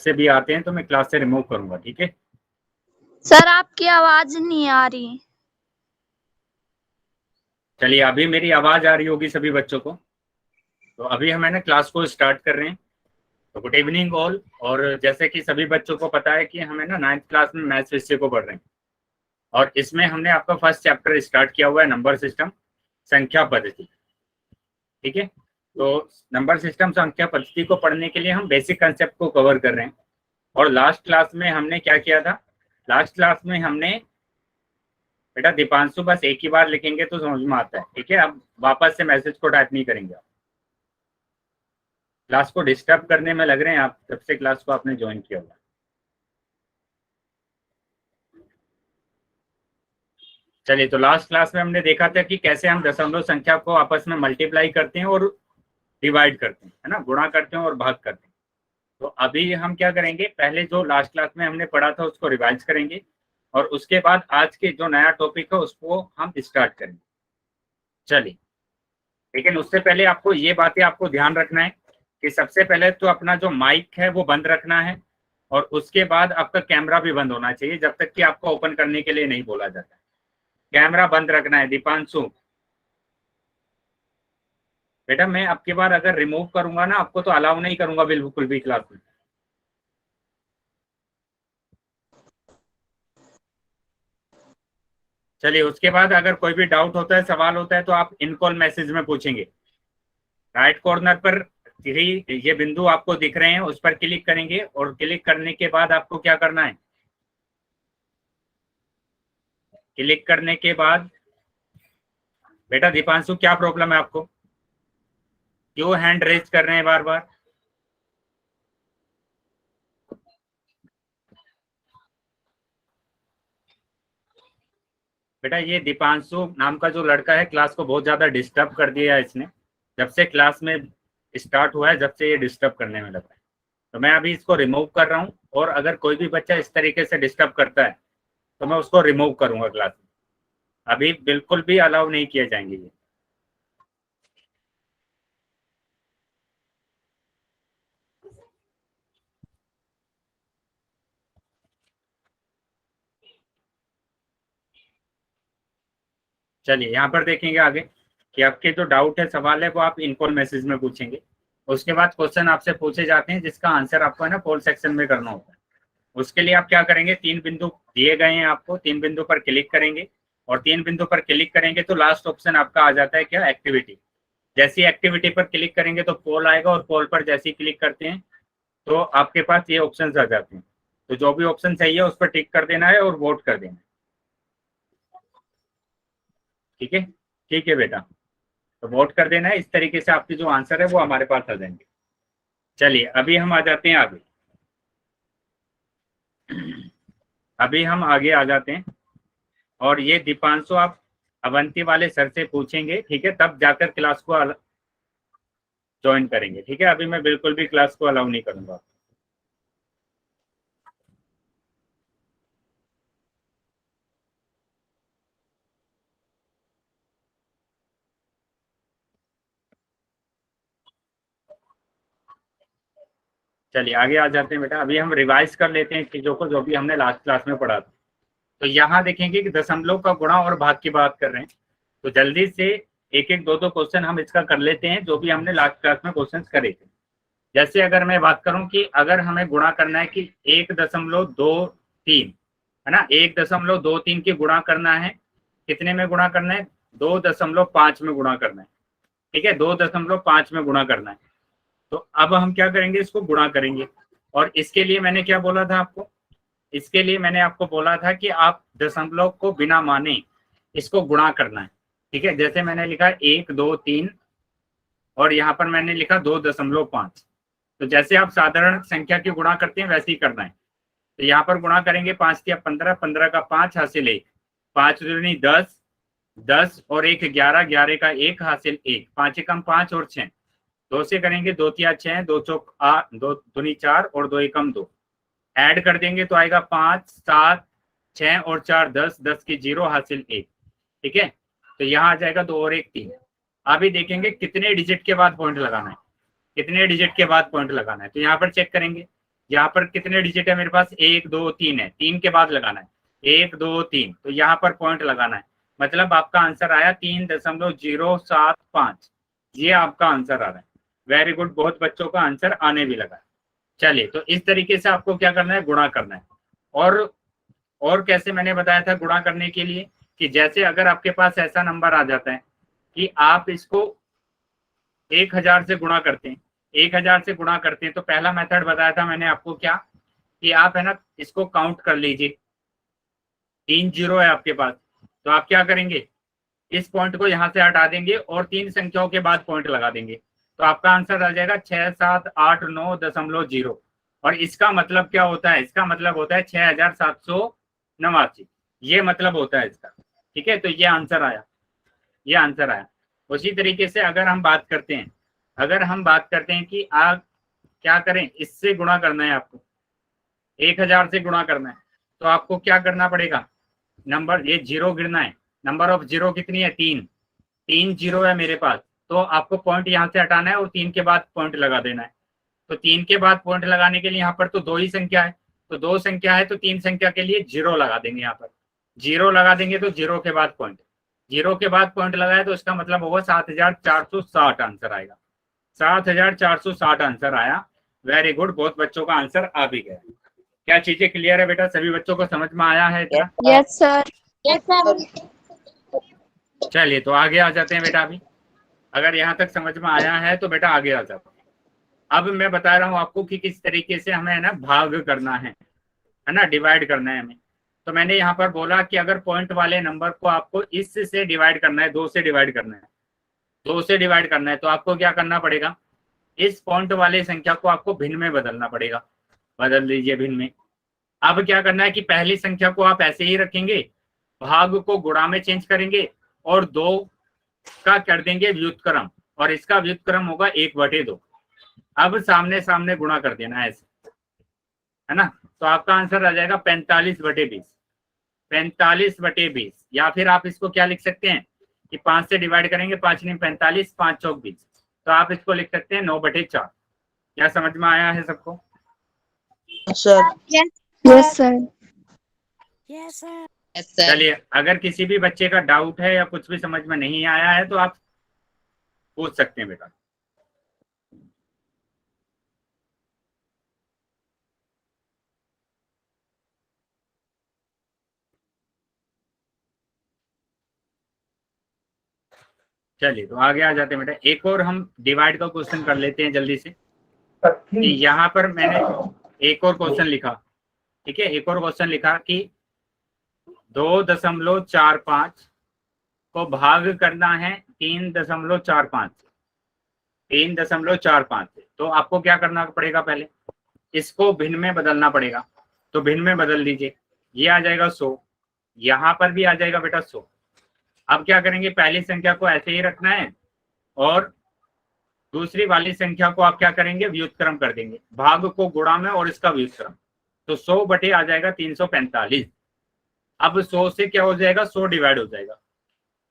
से भी आते हैं तो मैं क्लास से रिमूव करूंगा, ठीक है। सर आपकी आवाज नहीं आ रही। चलिए अभी मेरी आवाज आ रही होगी सभी बच्चों को। तो अभी हम है ना क्लास को स्टार्ट कर रहे हैं। तो गुड इवनिंग ऑल। और जैसे कि सभी बच्चों को पता है कि हमें ना 9th क्लास में मैथ्स विषय को पढ़ रहे हैं, और इसमें हमने आपका फर्स्ट चैप्टर स्टार्ट किया हुआ है, नंबर सिस्टम, संख्या पद्धति, ठीक है। तो नंबर सिस्टम संख्या पद्धति को पढ़ने के लिए हम बेसिक कंसेप्ट को कवर कर रहे हैं। और लास्ट क्लास में हमने क्या किया था, लास्ट क्लास में हमने, बेटा दीपांशु बस एक ही बार लिखेंगे तो समझ में आता है, ठीक है। अब वापस से मैसेज को टाइप नहीं करेंगे आप। क्लास को डिस्टर्ब करने में लग रहे हैं आप, जब से क्लास को आपने ज्वाइन किया हुआ। चलिए, तो लास्ट क्लास में हमने देखा था कि कैसे हम दशमलव संख्या को आपस में मल्टीप्लाई करते हैं और डिवाइड करते हैं, है ना, गुणा करते हैं और भाग करते हैं। तो अभी हम क्या करेंगे, पहले जो लास्ट क्लास में हमने पढ़ा था उसको रिवाइज करेंगे, और उसके बाद आज के जो नया टॉपिक है उसको हम स्टार्ट करेंगे। चलिए, लेकिन उससे पहले आपको ये बातें आपको ध्यान रखना है कि सबसे पहले तो अपना जो माइक है वो बंद रखना है, और उसके बाद आपका कैमरा भी बंद होना चाहिए जब तक कि आपको ओपन करने के लिए नहीं बोला जाता है। कैमरा बंद रखना है। दीपांशु बेटा, मैं अब की बार अगर रिमूव करूंगा ना आपको तो अलाउ नहीं करूंगा बिल्कुल भी क्लास में। चलिए, उसके बाद अगर कोई भी डाउट होता है, सवाल होता है, तो आप इन कॉल मैसेज में पूछेंगे। राइट कॉर्नर पर ये बिंदु आपको दिख रहे हैं, उस पर क्लिक करेंगे, और क्लिक करने के बाद आपको क्या करना है, क्लिक करने के बाद, बेटा दीपांशु क्या प्रॉब्लम है आपको, क्यों हैंड रेज कर रहे हैं बार बार? बेटा ये दीपांशु नाम का जो लड़का है क्लास को बहुत ज्यादा डिस्टर्ब कर दिया है इसने। जब से क्लास में स्टार्ट हुआ है, जब से ये डिस्टर्ब करने में लगा है। तो मैं अभी इसको रिमूव कर रहा हूँ, और अगर कोई भी बच्चा इस तरीके से डिस्टर्ब करता है तो मैं उसको रिमूव करूंगा क्लास में। अभी बिल्कुल भी अलाउ नहीं किए जाएंगे ये। चलिए, यहाँ पर देखेंगे आगे कि आपके जो डाउट है, सवाल है, वो आप इनकॉल मैसेज में पूछेंगे। उसके बाद क्वेश्चन आपसे पूछे जाते हैं जिसका आंसर आपको है ना पोल सेक्शन में करना होता है। उसके लिए आप क्या करेंगे, 3 बिंदु दिए गए हैं आपको, 3 बिंदु पर क्लिक करेंगे, और 3 बिंदु पर क्लिक करेंगे तो लास्ट ऑप्शन आपका आ जाता है क्या, एक्टिविटी। जैसी एक्टिविटी पर क्लिक करेंगे तो पोल आएगा, और पोल पर जैसे ही क्लिक करते हैं तो आपके पास ये ऑप्शन आ जाते हैं। तो जो भी ऑप्शन सही है उस पर टिक कर देना है और वोट कर देना है, ठीक है। ठीक है बेटा, तो वोट कर देना है। इस तरीके से आपके जो आंसर है वो हमारे पास आ जाएंगे। चलिए अभी हम आ जाते हैं आगे। अभी हम आगे आ जाते हैं, और ये दीपांशु आप अवंती वाले सर से पूछेंगे, ठीक है, तब जाकर क्लास को ज्वाइन करेंगे, ठीक है। अभी मैं बिल्कुल भी क्लास को अलाउ नहीं करूंगा। चलिए आगे आ जाते हैं बेटा। अभी हम रिवाइज कर लेते हैं चीजों को जो भी हमने लास्ट क्लास में पढ़ा था। तो यहाँ देखेंगे कि दशमलव का गुणा और भाग की बात कर रहे हैं। तो जल्दी से एक एक दो दो क्वेश्चन हम इसका कर लेते हैं जो भी हमने लास्ट क्लास में क्वेश्चन करे थे। जैसे अगर मैं बात करूं कि अगर हमें गुणा करना है कि 1.23, है ना, 1.23 की गुणा करना है, कितने में गुणा करना है, 2.5 में गुणा करना है, ठीक है, 2.5 में गुणा करना है। तो अब हम क्या करेंगे, इसको गुणा करेंगे। और इसके लिए मैंने क्या बोला था आपको, इसके लिए मैंने आपको बोला था कि आप दशमलव को बिना माने इसको गुणा करना है, ठीक है। जैसे मैंने लिखा 1 2 3, और यहाँ पर मैंने लिखा 2.5। तो जैसे आप साधारण संख्या की गुणा करते हैं वैसे ही करना है। तो यहाँ पर गुणा करेंगे, 5 या 15, 15 का 5 हासिल 1, 5 दूनी 10, 10 और 1 11, 11 का 1 हासिल 1, 5 एकम 5 और 6, 2 से करेंगे, 2 तिया 6, 2 चौक 8, 2 दूनी 4 और 2 एकम 2, ऐड कर देंगे तो आएगा 5 7 6 और 4 10, 10 की 0 हासिल 1, ठीक है। तो यहाँ आ जाएगा 2 और 1 3। अभी देखेंगे कितने डिजिट के बाद पॉइंट लगाना है, कितने डिजिट के बाद पॉइंट लगाना है। तो यहाँ पर चेक करेंगे, यहाँ पर कितने डिजिट है मेरे पास, 1 2 3 है, 3 के बाद लगाना है 1 2 3, तो यहाँ पर पॉइंट लगाना है, मतलब आपका आंसर आया 3.075। ये आपका आंसर आ रहा है। वेरी गुड, बहुत बच्चों का आंसर आने भी लगा। चलिए, तो इस तरीके से आपको क्या करना है, गुणा करना है। और कैसे मैंने बताया था गुणा करने के लिए, कि जैसे अगर आपके पास ऐसा नंबर आ जाता है कि आप इसको 1000 से गुणा करते हैं, 1000 से गुणा करते हैं, तो पहला मेथड बताया था मैंने आपको क्या, कि आप है ना इसको काउंट कर लीजिए, 3 जीरो है आपके पास, तो आप क्या करेंगे, इस पॉइंट को यहां से हटा देंगे और 3 संख्याओं के बाद पॉइंट लगा देंगे, तो आपका आंसर आ जाएगा 6789.0। और इसका मतलब क्या होता है, इसका मतलब होता है 6789। ये मतलब होता है इसका। ठीक है, तो ये आंसर आया, ये आंसर आया। उसी तरीके से अगर हम बात करते हैं, कि आप क्या करें, इससे गुणा करना है आपको, 1000 से गुणा करना है, तो आपको क्या करना पड़ेगा, नंबर ये जीरो गिरना है, नंबर ऑफ जीरो कितनी है, 3 जीरो है मेरे पास, तो आपको पॉइंट यहाँ से हटाना है और 3 के बाद पॉइंट लगा देना है। तो 3 के बाद पॉइंट लगाने के लिए यहाँ पर तो 2 ही संख्या है, तो 2 संख्या है तो 3 संख्या के लिए जीरो लगा देंगे, यहाँ पर जीरो लगा देंगे, तो जीरो के बाद पॉइंट, जीरो के बाद पॉइंट लगाए तो इसका मतलब होगा 7460 आंसर आएगा, 7460 आंसर आया। वेरी गुड, बहुत बच्चों का आंसर आ भी गया। क्या चीजें क्लियर है बेटा, सभी बच्चों को समझ में आया है इतना? Yes sir. Yes sir. चलिए, तो आगे आ जाते हैं बेटा। अभी अगर यहाँ तक समझ में आया है तो बेटा आगे आ जाते हैं। अब मैं बता रहा हूँ आपको कि किस तरीके से हमें है ना भाग करना है ना, डिवाइड करना है हमें। तो मैंने यहाँ पर बोला कि अगर पॉइंट वाले नंबर को आपको इस से डिवाइड करना है, 2 से डिवाइड करना है, 2 से डिवाइड करना है, तो आपको क्या करना पड़ेगा, इस पॉइंट वाले संख्या को आपको भिन्न में बदलना पड़ेगा। बदल दीजिए भिन्न में। अब क्या करना है कि पहली संख्या को आप ऐसे ही रखेंगे, भाग को गुणा में चेंज करेंगे और 2 का कर देंगे व्युत्क्रम, और इसका व्युत्क्रम होगा 1/2। अब सामने सामने गुणा कर देना है ऐसे, है ना, तो आपका आंसर आ जाएगा 45/20। 45/20, या फिर आप इसको क्या लिख सकते हैं कि 5 से डिवाइड करेंगे, 5 नहीं 45, 5 चौक 20, तो आप इसको लिख सकते हैं 9/4। क्या समझ में आया है सबको? Sir. Yes sir. Yes sir. चलिए, अगर किसी भी बच्चे का डाउट है या कुछ भी समझ में नहीं आया है तो आप पूछ सकते हैं बेटा। चलिए, तो आगे आ जाते हैं बेटा। एक और हम डिवाइड का क्वेश्चन कर लेते हैं जल्दी से। कि यहाँ पर मैंने एक और क्वेश्चन लिखा, ठीक है, एक और क्वेश्चन लिखा कि 2.45 को भाग करना है 3.45, 3.45 से। तो आपको क्या करना पड़ेगा, पहले इसको भिन्न में बदलना पड़ेगा, तो भिन्न में बदल दीजिए, ये आ जाएगा 100, यहाँ पर भी आ जाएगा बेटा 100। अब क्या करेंगे, पहली संख्या को ऐसे ही रखना है और दूसरी वाली संख्या को आप क्या करेंगे, व्युत्क्रम कर देंगे, भाग को गुणा में और इसका व्युत्क्रम, तो 100 बटे आ जाएगा 345। अब 100 से क्या हो जाएगा, 100 डिवाइड हो जाएगा,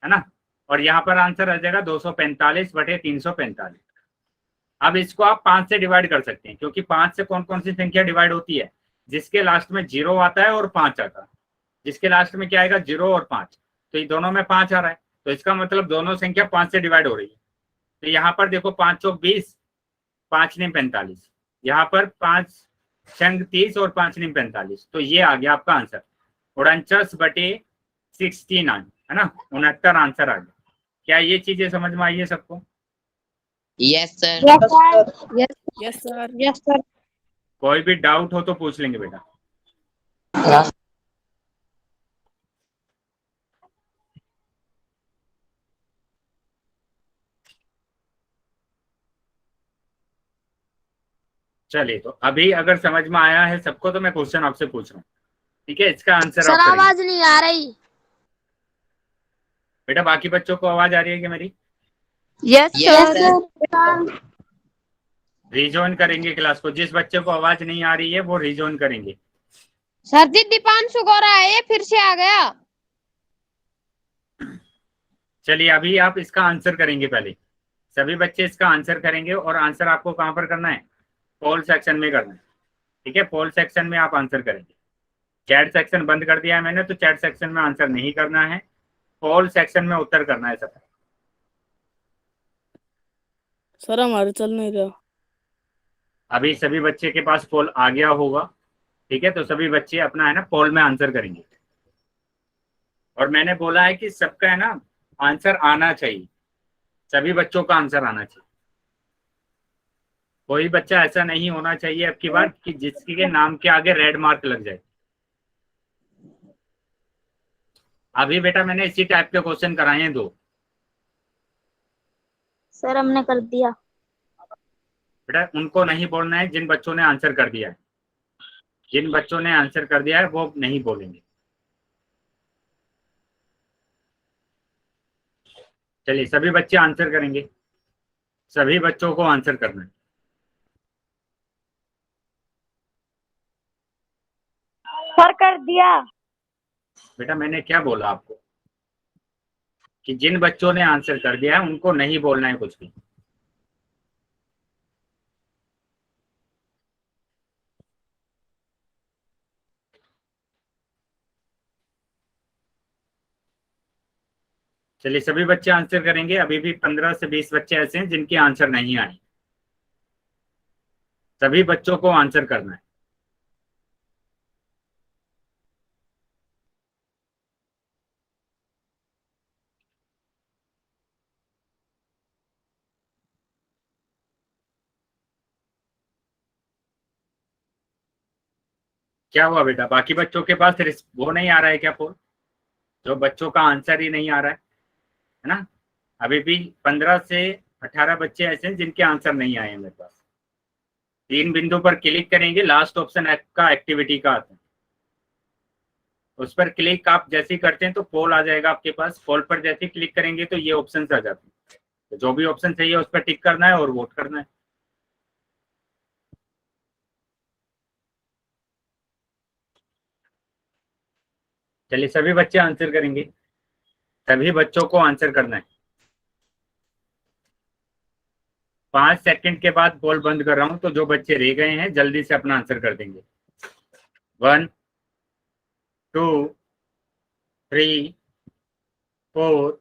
है ना, और यहाँ पर आंसर आ जाएगा 245/345। अब इसको आप 5 से डिवाइड कर सकते हैं, क्योंकि 5 से कौन कौन सी संख्या डिवाइड होती है, जिसके लास्ट में 0 आता है और 5 आता है। जिसके लास्ट में क्या आएगा, 0 और 5, तो ये दोनों में 5 आ रहा है, तो इसका मतलब दोनों संख्या 5 से डिवाइड हो रही है। तो यहाँ पर देखो 5 चौक 20, 5 नहीं 45, यहाँ पर 5 छंग 30 और 5 नहीं 45, तो ये आ गया आपका आंसर 49/69, है ना, 69 आंसर आ गया। क्या ये चीजें समझ में आई है सबको? Yes sir. Yes yes sir. Yes sir. कोई भी डाउट हो तो पूछ लेंगे बेटा। चलिए, तो अभी अगर समझ में आया है सबको तो मैं क्वेश्चन आपसे पूछ रहा हूँ, ठीक है, इसका आंसर सर आप करेंगे। आवाज नहीं आ रही। बेटा बाकी बच्चों को आवाज आ रही है क्या मेरी? Yes Yes, sir. रिजॉइन करेंगे क्लास को, जिस बच्चे को आवाज नहीं आ रही है वो रिजॉइन करेंगे। सर जी दीपांशु गौरा है, ये फिर से आ गया। चलिए, अभी आप इसका आंसर करेंगे, पहले सभी बच्चे इसका आंसर करेंगे, और आंसर आपको कहाँ पर करना है, पोल सेक्शन में करना है, ठीक है, पोल सेक्शन में आप आंसर करेंगे। चैट सेक्शन बंद कर दिया है मैंने, तो चैट सेक्शन में आंसर नहीं करना है, पोल सेक्शन में उत्तर करना है सब। सर हमारे चल नहीं रहा। अभी सभी बच्चे के पास पोल आ गया होगा, ठीक है, तो सभी बच्चे अपना है ना पोल में आंसर करेंगे। और मैंने बोला है कि सबका है ना आंसर आना चाहिए, सभी बच्चों का आंसर आना चाहिए। कोई बच्चा ऐसा नहीं होना चाहिए अब की बार कि जिसके नाम के आगे रेड मार्क लग जाए। अभी बेटा मैंने इसी टाइप के क्वेश्चन कराए हैं 2। सर हमने कर दिया। बेटा उनको नहीं बोलना है जिन बच्चों ने आंसर कर दिया है, जिन बच्चों ने आंसर कर दिया है वो नहीं बोलेंगे। चलिए सभी बच्चे आंसर करेंगे, सभी बच्चों को आंसर करना है। सर कर दिया। बेटा मैंने क्या बोला आपको कि जिन बच्चों ने आंसर कर दिया है उनको नहीं बोलना है कुछ भी। चलिए सभी बच्चे आंसर करेंगे। अभी भी 15 से 20 बच्चे ऐसे हैं जिनके आंसर नहीं आए, सभी बच्चों को आंसर करना है। क्या हुआ बेटा, बाकी बच्चों के पास वो नहीं आ रहा है क्या पोल, जो बच्चों का आंसर ही नहीं आ रहा है ना? अभी भी 15 से 18 बच्चे ऐसे हैं जिनके आंसर नहीं आए हैं मेरे पास। 3 बिंदु पर क्लिक करेंगे, लास्ट ऑप्शन का एक्टिविटी का आता है, उस पर क्लिक आप जैसे ही करते हैं तो पोल आ जाएगा आपके पास। पोल पर जैसे ही क्लिक करेंगे तो ये ऑप्शन आ जाते हैं, तो जो भी ऑप्शन चाहिए उस पर टिक करना है और वोट करना है। चलिए सभी बच्चे आंसर करेंगे, सभी बच्चों को आंसर करना है। 5 सेकंड के बाद पोल बंद कर रहा हूं, तो जो बच्चे रह गए हैं जल्दी से अपना आंसर कर देंगे। 1 2 3 4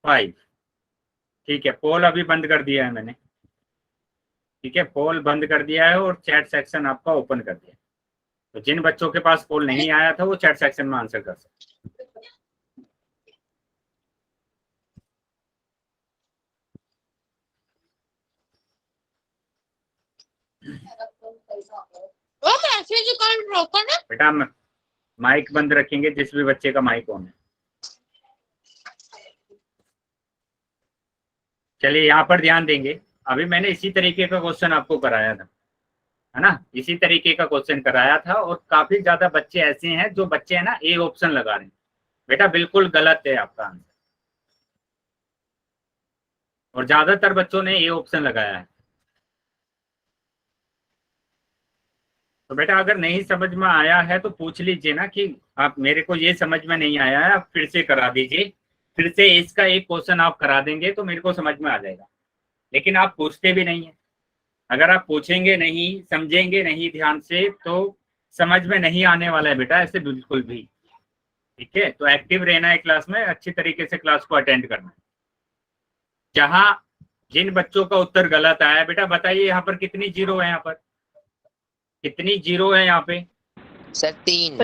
5। ठीक है, पोल अभी बंद कर दिया है मैंने। ठीक है, पोल बंद कर दिया है और चैट सेक्शन आपका ओपन कर दिया। तो जिन बच्चों के पास पोल नहीं आया था वो चैट सेक्शन में आंसर कर सकते। बेटा माइक बंद रखेंगे जिस भी बच्चे का माइक ऑन है। चलिए यहाँ पर ध्यान देंगे। अभी मैंने इसी तरीके का क्वेश्चन आपको कराया था, है ना, इसी तरीके का क्वेश्चन कराया था और काफी ज्यादा बच्चे ऐसे हैं जो बच्चे है ना ए ऑप्शन लगा रहे हैं। बेटा बिल्कुल गलत है आपका आंसर, और ज्यादातर बच्चों ने ए ऑप्शन लगाया है। तो बेटा अगर नहीं समझ में आया है तो पूछ लीजिए ना कि आप मेरे को ये समझ में नहीं आया है, आप फिर से करा दीजिए, फिर से इसका एक क्वेश्चन आप करा देंगे तो मेरे को समझ में आ जाएगा। लेकिन आप पूछते भी नहीं है। अगर आप पूछेंगे नहीं, समझेंगे नहीं ध्यान से, तो समझ में नहीं आने वाला है बेटा, ऐसे बिल्कुल भी। ठीक है, तो एक्टिव रहना है क्लास में, अच्छी तरीके से क्लास को अटेंड करना है। जहां जिन बच्चों का उत्तर गलत आया है, बेटा बताइए यहाँ पर कितनी जीरो है, यहाँ पर कितनी जीरो है यहाँ पे? सर 3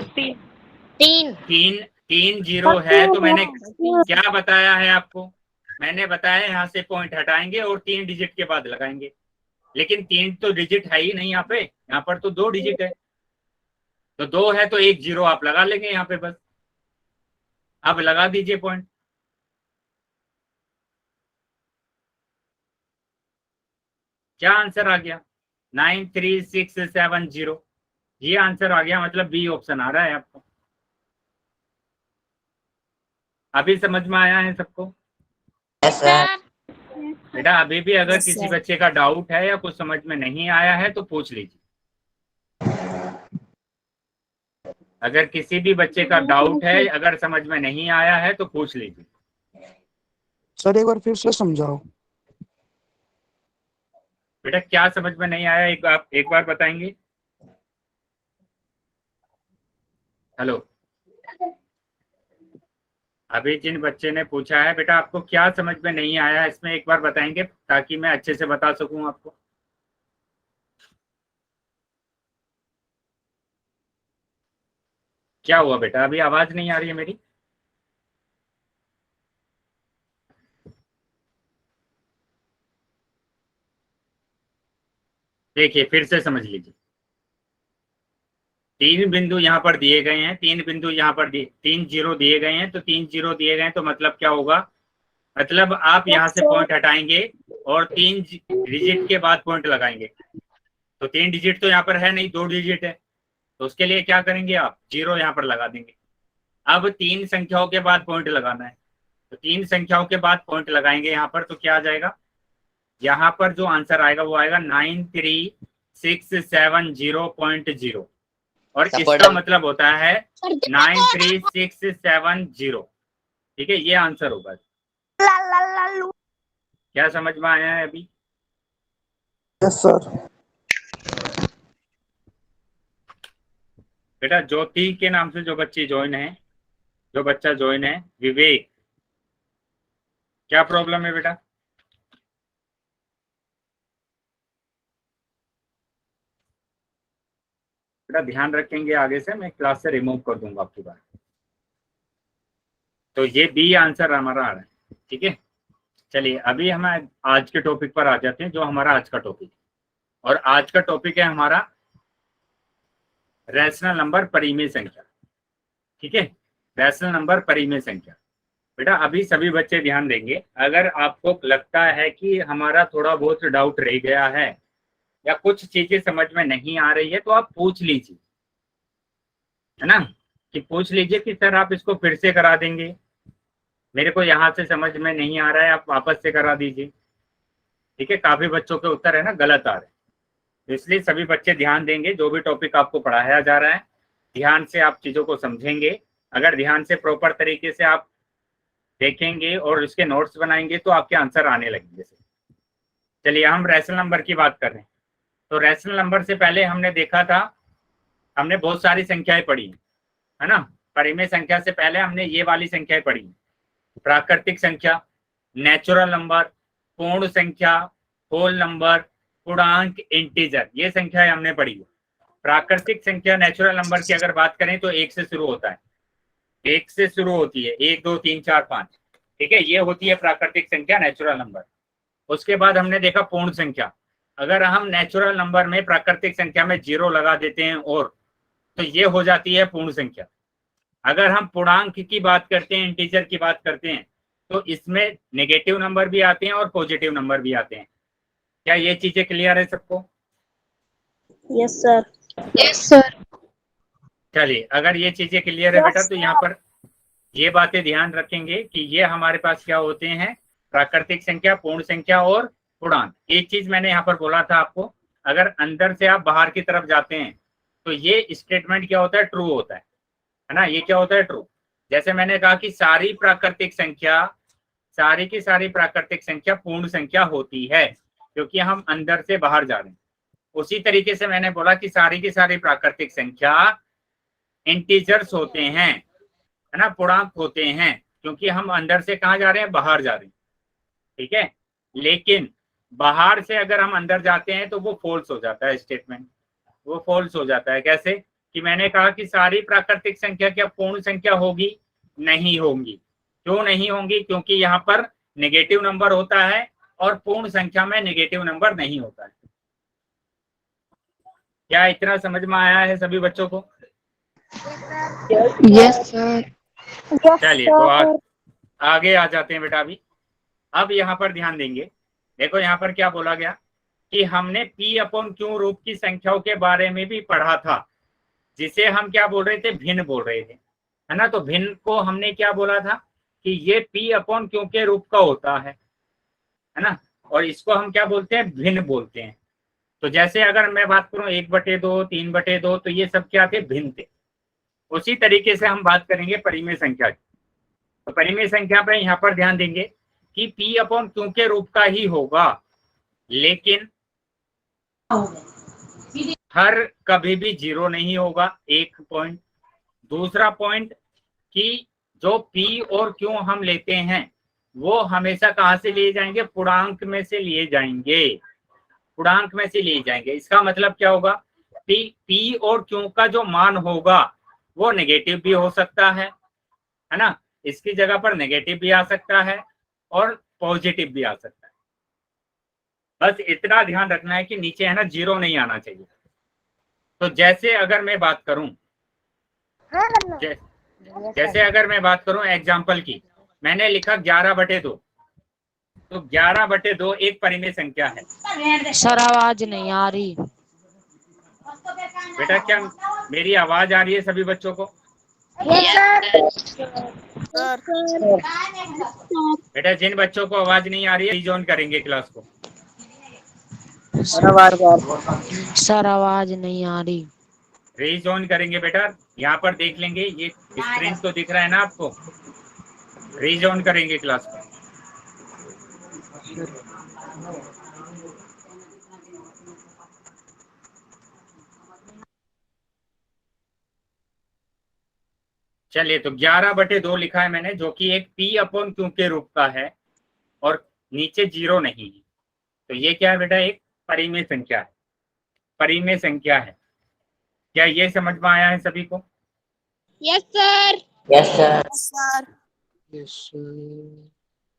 तीन जीरो है। तो मैंने क्या बताया है आपको? मैंने बताया यहाँ से पॉइंट हटाएंगे और 3 डिजिट के बाद लगाएंगे। लेकिन 3 तो डिजिट है ही नहीं यहाँ पे, यहाँ पर तो 2 डिजिट है। तो 2 है तो 1 जीरो आप लगा लेंगे यहाँ पे बस। अब लगा दीजिए पॉइंट। क्या आंसर आ गया? 93670। ये आंसर आ गया, मतलब बी ऑप्शन आ रहा है आपको। अभी समझ में आया है सबको? Yes sir. बेटा अभी भी अगर किसी बच्चे का डाउट है या कुछ समझ में नहीं आया है तो पूछ लीजिए। अगर किसी भी बच्चे का डाउट है, अगर समझ में नहीं आया है तो पूछ लीजिए। सर एक बार फिर से समझाओ। बेटा क्या समझ में नहीं आया, एक बार बताएंगे? हेलो, अभी जिन बच्चे ने पूछा है बेटा आपको क्या समझ में नहीं आया इसमें एक बार बताएंगे ताकि मैं अच्छे से बता सकूं आपको। क्या हुआ बेटा, अभी आवाज नहीं आ रही है मेरी? देखिए फिर से समझ लीजिए, 3 बिंदु यहाँ पर दिए गए हैं, 3 बिंदु यहाँ पर दिए, 3 जीरो दिए गए हैं, तो 3 जीरो दिए गए हैं तो मतलब क्या होगा, मतलब आप यहाँ से पॉइंट हटाएंगे और 3 डिजिट के बाद पॉइंट लगाएंगे। तो 3 डिजिट तो यहाँ पर है नहीं, 2 डिजिट है, तो उसके लिए क्या करेंगे आप, जीरो यहाँ पर लगा देंगे। अब 3 संख्याओं के बाद पॉइंट लगाना है, तो 3 संख्याओं के बाद पॉइंट लगाएंगे यहाँ पर, तो क्या आ जाएगा, यहाँ पर जो आंसर आएगा वो आएगा 93670.0 और इसका मतलब होता है 93670। ठीक है, ये आंसर होगा। क्या समझ में आया है अभी? Yes sir. बेटा ज्योति के नाम से जो बच्चा ज्वाइन है, विवेक, क्या प्रॉब्लम है बेटा? बेटा ध्यान रखेंगे, आगे से मैं क्लास से रिमूव कर दूंगा आपकी बात। तो ये बी आंसर हमारा आ रहा है। ठीक है, चलिए अभी हम आज के टॉपिक पर आ जाते हैं, जो हमारा आज का टॉपिक, और आज का टॉपिक है हमारा रैशनल नंबर परिमेय संख्या। ठीक है, रैशनल नंबर परिमेय संख्या। बेटा अभी सभी बच्चे ध्यान देंगे, अगर आपको लगता है कि हमारा थोड़ा बहुत डाउट रह गया है या कुछ चीजें समझ में नहीं आ रही है तो आप पूछ लीजिए, है ना, कि पूछ लीजिए कि सर आप इसको फिर से करा देंगे, मेरे को यहाँ से समझ में नहीं आ रहा है, आप वापस से करा दीजिए। ठीक है, काफी बच्चों के उत्तर है ना गलत आ रहे हैं, तो इसलिए सभी बच्चे ध्यान देंगे, जो भी टॉपिक आपको पढ़ाया जा रहा है ध्यान से आप चीजों को समझेंगे। अगर ध्यान से प्रॉपर तरीके से आप देखेंगे और इसके नोट्स बनाएंगे तो आपके आंसर आने लगेंगे। चलिए हम रैशनल नंबर की बात कर रहे हैं, तो रैशनल नंबर से पहले हमने देखा था, हमने बहुत सारी संख्याएं पढ़ी है ना। परिमेय संख्या से पहले हमने ये वाली संख्याएं पढ़ी, प्राकृतिक संख्या, नेचुरल नंबर, पूर्ण संख्या, होल नंबर, पूर्णांक, इंटीजर, ये संख्याएं हमने पढ़ी। प्राकृतिक संख्या नेचुरल नंबर की अगर बात करें तो 1 से शुरू होता है, 1 से शुरू होती है, 1 2 3 4 5। ठीक है, ये होती है प्राकृतिक संख्या नेचुरल नंबर। उसके बाद हमने देखा पूर्ण संख्या, अगर हम नेचुरल नंबर में प्राकृतिक संख्या में 0 लगा देते हैं और तो ये हो जाती है पूर्ण संख्या। अगर हम पूर्णांक की बात करते हैं, इंटीजर की बात करते हैं, तो इसमें नेगेटिव नंबर भी आते हैं और पॉजिटिव नंबर भी आते हैं। क्या ये चीजें क्लियर है सबको? Yes sir. Yes sir. चलिए अगर ये चीजें क्लियर है बेटा, तो यहाँ पर ये बातें ध्यान रखेंगे कि ये हमारे पास क्या होते हैं, प्राकृतिक संख्या, पूर्ण संख्या और पूर्णांक। एक चीज मैंने यहाँ पर बोला था आपको, अगर अंदर से आप बाहर की तरफ जाते हैं तो ये स्टेटमेंट क्या होता है, ट्रू होता है ना। ये क्या होता है, ट्रू। जैसे मैंने कहा कि सारी प्राकृतिक संख्या, सारी की सारी प्राकृतिक संख्या पूर्ण संख्या होती है, क्योंकि हम अंदर से बाहर जा रहे हैं। उसी तरीके से मैंने बोला कि सारी की सारी प्राकृतिक संख्या इंटीजर्स होते हैं, है ना, पूर्णांक होते हैं, क्योंकि हम अंदर से कहाँ जा रहे हैं, बाहर जा रहे हैं। ठीक है, लेकिन बाहर से अगर हम अंदर जाते हैं तो वो फॉल्स हो जाता है स्टेटमेंट, वो फॉल्स हो जाता है। कैसे कि मैंने कहा कि सारी प्राकृतिक संख्या क्या पूर्ण संख्या होगी, नहीं होंगी। क्यों नहीं होंगी, क्योंकि यहाँ पर नेगेटिव नंबर होता है और पूर्ण संख्या में नेगेटिव नंबर नहीं होता है। क्या इतना समझ में आया है सभी बच्चों को? Yes sir. चलिए तो आगे आ जाते हैं बेटा। अभी अब यहाँ पर ध्यान देंगे, देखो यहाँ पर क्या बोला गया कि हमने P/Q रूप की संख्याओं के बारे में भी पढ़ा था, जिसे हम क्या बोल रहे थे, भिन्न बोल रहे थे, है ना। तो भिन्न को हमने क्या बोला था कि ये P/Q के रूप का होता है ना, और इसको हम क्या बोलते हैं, भिन्न बोलते हैं। तो जैसे अगर मैं बात करूं 1/2, 3/2, तो ये सब क्या थे, भिन्न थे। उसी तरीके से हम बात करेंगे परिमेय संख्या की। तो परिमेय संख्या पर यहाँ पर ध्यान देंगे कि P/Q के रूप का ही होगा, लेकिन हर कभी भी 0 नहीं होगा, 1 पॉइंट दूसरा पॉइंट कि जो P और Q हम लेते हैं वो हमेशा कहाँ से लिए जाएंगे? पूर्णांक में से लिए जाएंगे, पूर्णांक में से लिए जाएंगे। इसका मतलब क्या होगा? P और Q का जो मान होगा वो नेगेटिव भी हो सकता है ना, इसकी जगह पर नेगेटिव भी आ सकता है और पॉजिटिव भी आ सकता है। बस इतना ध्यान रखना है कि नीचे है ना जीरो नहीं आना चाहिए। तो जैसे अगर मैं बात करूं, जैसे अगर मैं बात करूं एग्जाम्पल की, मैंने लिखा 11/2, तो 11/2 एक परिमेय संख्या है। सर आवाज नहीं आ रही। बेटा क्या मेरी आवाज आ रही है सभी बच्चों को? बेटा जिन बच्चों को आवाज नहीं आ रही है रीजॉइन करेंगे क्लास को। सर आवाज नहीं आ रही। रीजॉइन करेंगे बेटा, यहाँ पर देख लेंगे, ये स्क्रीन तो दिख रहा है ना आपको? रीजॉइन करेंगे क्लास को। चलिए, तो 11/2 लिखा है मैंने, जो कि एक P/Q के रूप का है और नीचे जीरो नहीं है। तो ये क्या है बेटा? एक परिमेय संख्या है, परिमेय संख्या है। क्या ये समझ में आया है सभी को? Yes sir. Yes sir.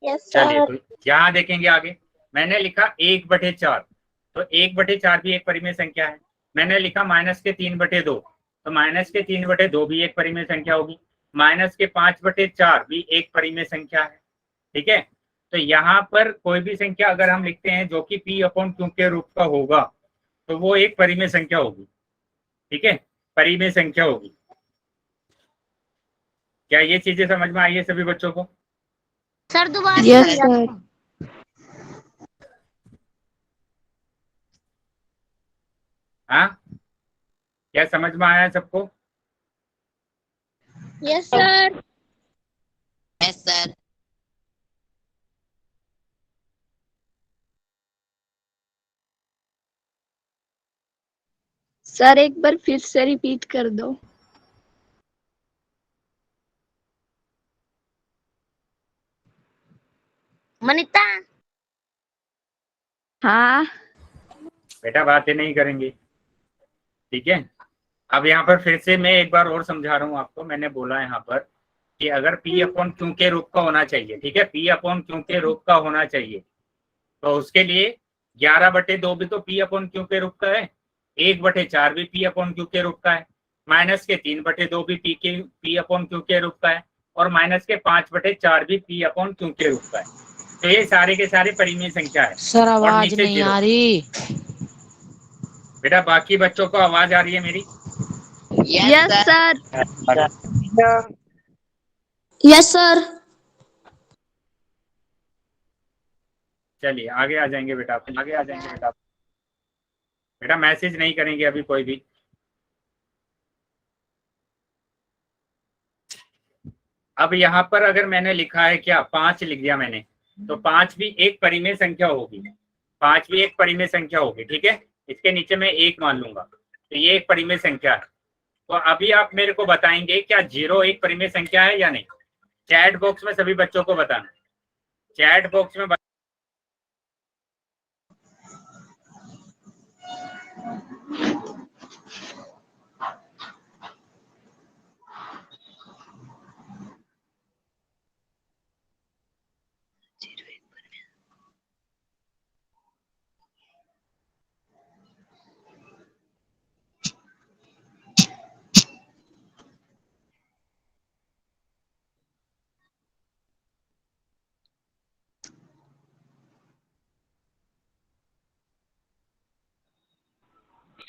Yes चलिए, सर। तो यहाँ देखेंगे आगे, मैंने लिखा 1/4, तो 1/4 भी एक परिमेय संख्या है। मैंने लिखा -3/2, तो -3/2 भी एक परिमेय संख्या होगी। -5/4 भी एक परिमेय संख्या है। ठीक है, तो यहाँ पर कोई भी संख्या अगर हम लिखते हैं जो कि P/Q के रूप का होगा तो वो एक परिमेय संख्या होगी। ठीक है, परिमेय संख्या होगी। क्या ये चीजें समझ में आई है सभी बच्चों को? सर दोबारा। Yes sir. हाँ, क्या समझ में आया है सबको? Yes sir. Yes sir. Sir एक बार फिर से रिपीट कर दो। मनीता। हाँ बेटा बातें नहीं करेंगे, ठीक है। अब यहाँ पर फिर से मैं एक बार और समझा रहा हूँ आपको। मैंने बोला यहाँ पर कि अगर P/Q के रूप का होना चाहिए, ठीक है, P/Q के रूप का होना चाहिए, तो उसके लिए 11/2 भी तो P/Q के रूप का है, 1/4 भी P/Q के रूप का है, -3/2 भी P/Q के रूप का है, और -5/4 भी P/Q के रूप का है। तो ये सारे के सारे परिमेय संख्या है। सर और आवाज नीचे नहीं जीरो। आ रही। बेटा बाकी बच्चों को आवाज आ रही है मेरी? Yes sir. Yes sir. चलिए आगे आ जाएंगे बेटा, आगे आ जाएंगे बेटा। बेटा मैसेज नहीं करेंगे अभी कोई भी। अब यहाँ पर अगर मैंने लिखा है क्या, 5 लिख दिया मैंने, तो 5 भी एक परिमेय संख्या होगी, 5 भी एक परिमेय संख्या होगी। ठीक है, इसके नीचे मैं 1 मान लूंगा, तो ये एक परिमेय संख्या है। तो अभी आप मेरे को बताएंगे क्या 0 एक परिमेय संख्या है या नहीं? चैट बॉक्स में सभी बच्चों को बताना, चैट बॉक्स में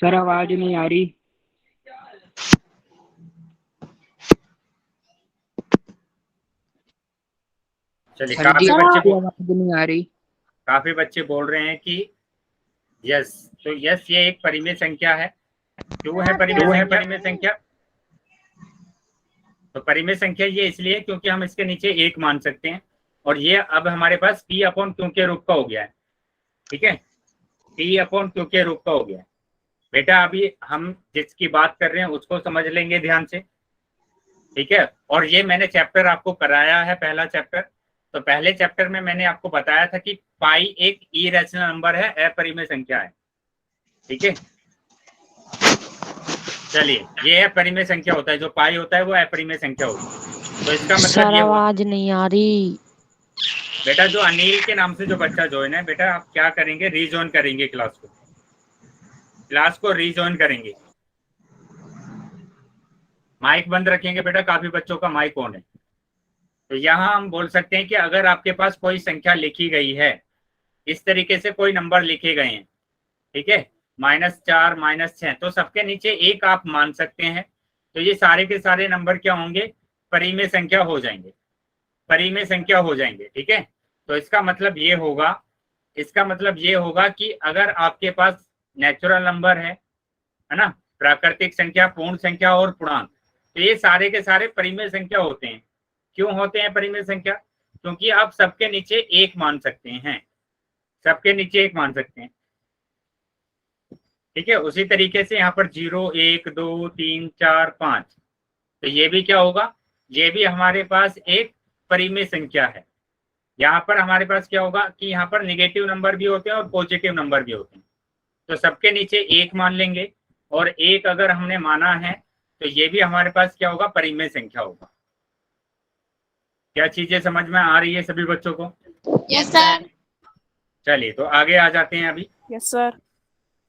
सर आवाज नहीं आ रही। चलिए, सर काफी जी बच्चे आवाज नहीं आ रही। काफी बच्चे बोल रहे हैं कि यस, तो यस ये एक परिमेय संख्या है। क्यों है परिमेय संख्या? तो परिमेय संख्या ये इसलिए क्योंकि हम इसके नीचे 1 मान सकते हैं, और ये अब हमारे पास P/Q के रूप का हो गया है। ठीक है, P/Q के रूप का हो गया है। बेटा अभी हम जिसकी बात कर रहे हैं उसको समझ लेंगे ध्यान से। ठीक है। और ये मैंने चैप्टर आपको कराया है, पहला चैप्टर। तो पहले चैप्टर में मैंने आपको बताया था कि पाई एक इरेशनल नंबर है, अपरिमेय संख्या है। ठीक है, चलिए, ये अपरिमेय संख्या होता है, जो पाई होता है वो अपरिमेय संख्या होती है। तो इसका मतलब सर ये हुआ आवाज नहीं आ रही। बेटा, जो अनिल के नाम से जो बच्चा ज्वाइन है, बेटा आप क्या करेंगे, रीजॉइन करेंगे क्लास को रीजॉइन करेंगे। माइक बंद रखेंगे बेटा, काफी बच्चों का माइक ऑन है। तो यहाँ हम बोल सकते हैं कि अगर आपके पास कोई संख्या लिखी गई है, इस तरीके से कोई नंबर लिखे गए हैं, ठीक है, -4 -6, तो सबके नीचे एक आप मान सकते हैं। तो ये सारे के सारे नंबर क्या होंगे, परिमेय संख्या हो जाएंगे, परिमेय संख्या हो जाएंगे। ठीक है, तो इसका मतलब ये होगा कि अगर आपके पास नेचुरल नंबर है ना, प्राकृतिक संख्या, पूर्ण संख्या और पूर्णांक, तो ये सारे के सारे परिमेय संख्या होते हैं। क्यों होते हैं परिमेय संख्या? क्योंकि आप सबके नीचे एक मान सकते हैं, सबके नीचे एक मान सकते हैं। ठीक है, उसी तरीके से यहाँ पर 0 1 2 3 4 5, तो ये भी क्या होगा, ये भी हमारे पास एक परिमेय संख्या है। यहाँ पर हमारे पास क्या होगा कि यहाँ पर नेगेटिव नंबर भी होते हैं और पॉजिटिव नंबर भी होते हैं। तो सबके नीचे एक मान लेंगे, और एक अगर हमने माना है तो ये भी हमारे पास क्या होगा, परिमेय संख्या होगा। क्या चीजें समझ में आ रही है सभी बच्चों को? Yes sir. चलिए, तो आगे आ जाते हैं अभी। Yes sir.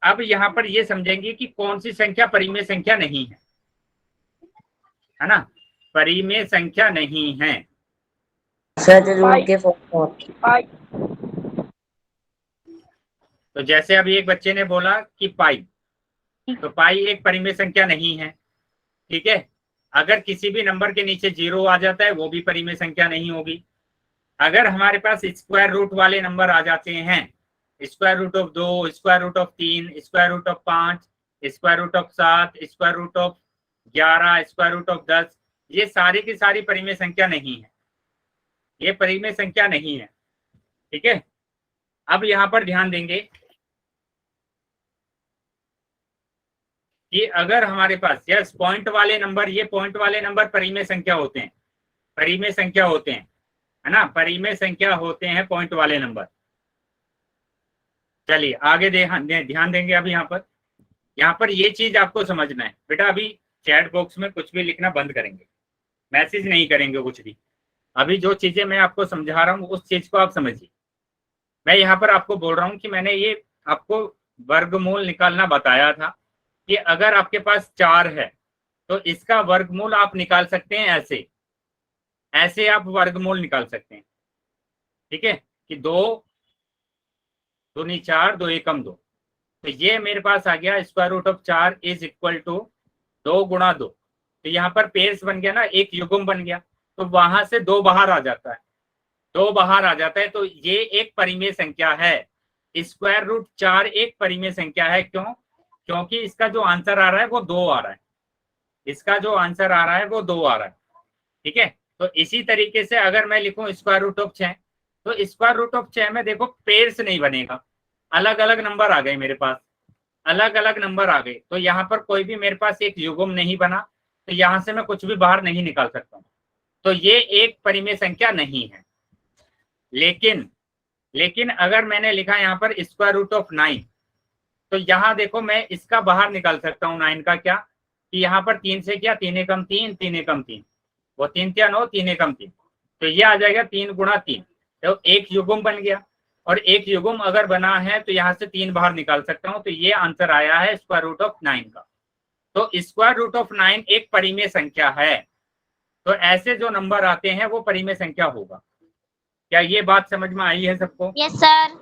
अब यहाँ पर ये समझेंगे कि कौन सी संख्या परिमेय संख्या नहीं है ना, परिमेय संख्या नहीं है। तो जैसे अभी एक बच्चे ने बोला कि पाई, तो पाई एक परिमेय संख्या नहीं है। ठीक है, अगर किसी भी नंबर के नीचे 0 आ जाता है वो भी परिमेय संख्या नहीं होगी। अगर हमारे पास स्क्वायर रूट वाले नंबर आ जाते हैं, square root of 2, square root of 3, square root of 5, square root of 7, square root of 11, square root of 10, ये सारी की सारी परिमेय संख्या नहीं है, ये परिमेय संख्या नहीं है। ठीक है, अब यहाँ पर ध्यान देंगे कि अगर हमारे पास यस पॉइंट वाले नंबर, ये पॉइंट वाले नंबर परिमेय संख्या होते हैं, परिमेय संख्या होते हैं, है ना, परिमेय संख्या होते हैं पॉइंट वाले नंबर। चलिए आगे ध्यान देंगे। अब यहाँ पर ये चीज आपको समझना है बेटा। अभी चैट बॉक्स में कुछ भी लिखना बंद करेंगे, मैसेज नहीं करेंगे कुछ भी। अभी जो चीजें मैं आपको समझा रहा हूँ उस चीज को आप समझिए। मैं यहाँ पर आपको बोल रहा हूँ कि मैंने ये आपको वर्गमूल निकालना बताया था कि अगर आपके पास 4 है तो इसका वर्गमूल आप निकाल सकते हैं, ऐसे आप वर्गमूल निकाल सकते हैं। ठीक है, कि 2 दूनी 4, 2 एकम 2, तो ये मेरे पास आ गया square root of 4 is equal to 2 गुणा 2। तो यहाँ पर पेयर्स बन गया ना, एक युग्म बन गया, तो वहां से 2 बाहर आ जाता है, 2 बाहर आ जाता है। तो ये एक परिमेय संख्या है, स्क्वायर रूट 4 एक परिमेय संख्या है। क्यों? क्योंकि इसका जो आंसर आ रहा है वो 2 आ रहा है, इसका जो आंसर आ रहा है वो 2 आ रहा है। ठीक है, तो इसी तरीके से अगर मैं लिखूं स्क्वायर रूट ऑफ 6, तो स्क्वायर रूट ऑफ 6 में देखो पेयर्स नहीं बनेगा, अलग अलग नंबर आ गए मेरे पास, अलग अलग नंबर आ गए। तो यहाँ पर कोई भी मेरे पास एक युग्म नहीं बना, तो यहाँ से मैं कुछ भी बाहर नहीं निकाल सकता हूँ। तो ये एक परिमेय संख्या नहीं है। लेकिन अगर मैंने लिखा यहाँ पर स्क्वायर रूट ऑफ 9, तो यहाँ देखो मैं इसका बाहर निकाल सकता हूँ 9 का। क्या कि यहाँ पर 3 से क्या, 3 एकम 3, 3 एकम 3, वो 3 क्या 9, 3 एकम 3, तो ये आ जाएगा 3 गुणा 3। तो एक युग्म बन गया, और एक युग्म अगर बना है तो यहाँ से 3 बाहर निकाल सकता हूँ। तो ये आंसर आया है स्क्वायर रूट ऑफ 9 का। तो स्क्वायर रूट ऑफ 9 एक परिमेय संख्या है। तो ऐसे जो नंबर आते हैं वो परिमेय संख्या होगा। क्या ये बात समझ में आई है सबको? Yes sir.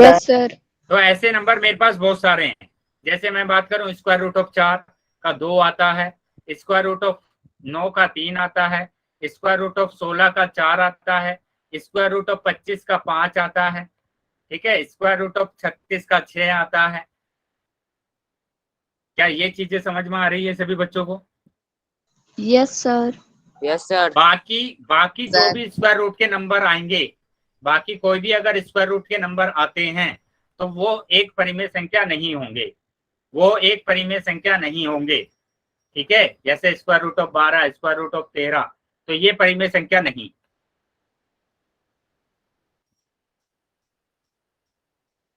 Yes sir. तो ऐसे नंबर मेरे पास बहुत सारे हैं। जैसे मैं बात करूं, स्क्वायर रूट ऑफ 4 का 2 आता है, स्क्वायर रूट ऑफ 9 का 3 आता है, स्क्वायर रूट ऑफ 16 का 4 आता है, स्क्वायर रूट ऑफ 25 का 5 आता है। ठीक है, स्क्वायर रूट ऑफ 36 का 6 आता है। क्या ये चीजें समझ में आ रही है सभी बच्चों को? Yes sir. Yes sir. बाकी जो भी स्क्वायर रूट के नंबर आएंगे, बाकी कोई भी अगर स्क्वायर रूट के नंबर आते हैं तो वो एक परिमेय संख्या नहीं होंगे, वो एक परिमेय संख्या नहीं होंगे। ठीक है, जैसे square root of 12, square root of 13, तो ये परिमेय संख्या नहीं।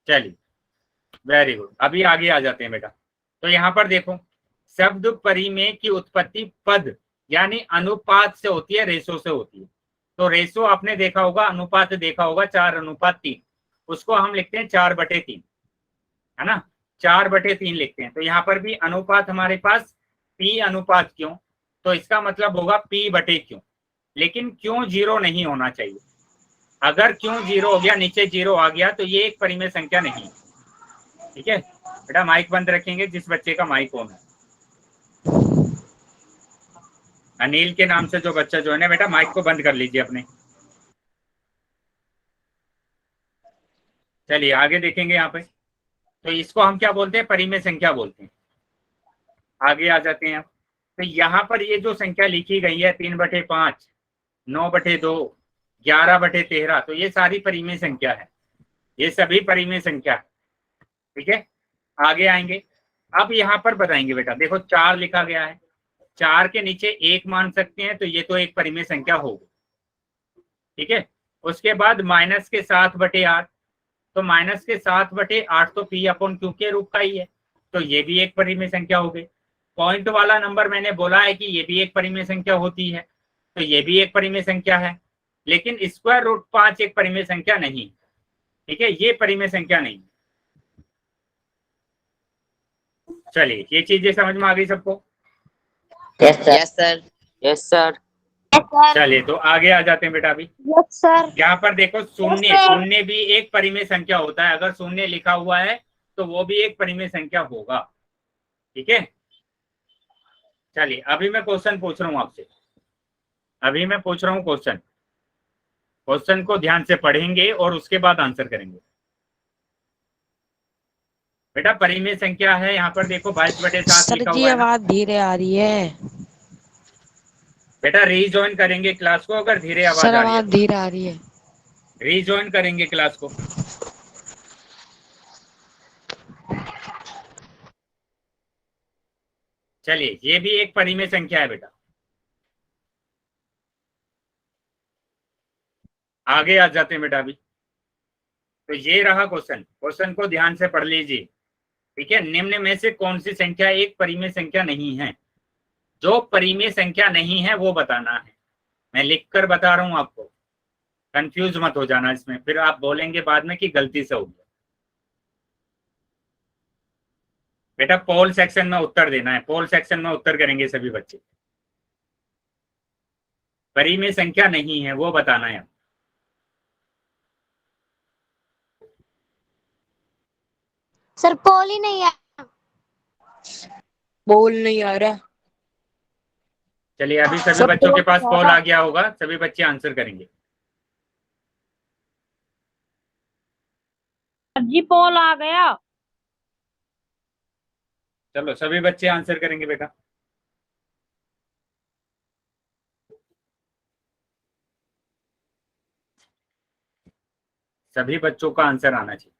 चलिए वेरी गुड, अभी आगे आ जाते हैं बेटा। तो यहाँ पर देखो, शब्द परिमेय की उत्पत्ति पद यानी अनुपात से होती है, रेशो से होती है। तो रेशो आपने देखा होगा, अनुपात देखा होगा 4:3, उसको हम लिखते हैं 4/3, है ना, 4/3 लिखते हैं। तो यहाँ पर भी अनुपात हमारे पास P अनुपात क्यों, तो इसका मतलब होगा P/Q। लेकिन क्यों 0 नहीं होना चाहिए, अगर क्यों 0 हो गया, नीचे 0 आ गया, तो ये एक परिमेय संख्या नहीं। ठीक है बेटा, माइक बंद रखेंगे जिस बच्चे का माइक ऑन है। अनिल के नाम से जो बच्चा जो है ना बेटा, माइक को बंद कर लीजिए अपने। चलिए आगे देखेंगे यहाँ पे। तो इसको हम क्या बोलते हैं, परिमेय संख्या बोलते हैं। आगे आ जाते हैं। तो यहाँ पर ये जो संख्या लिखी गई है 3/5, 9/2, 11/13, तो ये सारी परिमेय संख्या है, ये सभी परिमेय संख्या। ठीक है, आगे आएंगे। अब यहाँ पर बताएंगे बेटा, देखो 4 लिखा गया है, 4 के नीचे 1 मान सकते हैं, तो ये तो एक परिमेय संख्या होगी। ठीक है, उसके बाद माइनस के 7/8, तो माइनस के 7/8 तो P/Q के रूप का ही है, तो ये भी एक परिमेय संख्या हो गई। पॉइंट वाला नंबर मैंने बोला है कि ये भी एक परिमेय संख्या होती है, तो ये भी एक परिमेय संख्या है। लेकिन स्क्वायर रूट 5 एक परिमेय संख्या नहीं। ठीक है, ये परिमेय संख्या नहीं। चलिए ये चीजें समझ में आ गई सबको। Yes sir. Yes sir. चलिए तो आगे आ जाते हैं बेटा। अभी यस सर। यहाँ पर देखो, शून्य, Yes, sir. शून्य भी एक परिमेय संख्या होता है। अगर शून्य लिखा हुआ है तो वो भी एक परिमेय संख्या होगा। ठीक है, चलिए अभी मैं क्वेश्चन पूछ रहा हूँ आपसे, अभी मैं पूछ रहा हूँ क्वेश्चन। क्वेश्चन को ध्यान से पढ़ेंगे और उसके बाद आंसर करेंगे। बेटा परिमेय संख्या है यहाँ पर देखो 22/7 सर लिखा जी हुआ है ना। आवाज धीरे आ रही है। बेटा रीजॉइन करेंगे क्लास को, अगर धीरे आवाज सर आ रही है आवाज धीरे आ रही है। रीजॉइन करेंगे क्लास को। चलिए ये भी एक परिमेय संख्या है बेटा। आगे आ जाते हैं बेटा। अभी तो ये रहा क्वेश्चन, क्वेश्चन को ध्यान से पढ़ लीजिए। ठीक है, निम्न में से कौन सी संख्या एक परिमेय संख्या नहीं है। जो परिमेय संख्या नहीं है वो बताना है। मैं लिखकर बता रहा हूं आपको, कंफ्यूज मत हो जाना इसमें, फिर आप बोलेंगे बाद में कि गलती से हो गया। बेटा पोल सेक्शन में उत्तर देना है, पोल सेक्शन में उत्तर करेंगे सभी बच्चे। परिमेय संख्या नहीं है वो बताना है। सर पोल ही नहीं है। बोल नहीं आ रहा। चलिए अभी सभी सब बच्चों के पोल पास आ पोल रहा। आ गया होगा, सभी बच्चे आंसर करेंगे। जी पोल आ गया। चलो सभी बच्चे आंसर करेंगे बेटा। सभी बच्चों का आंसर आना चाहिए।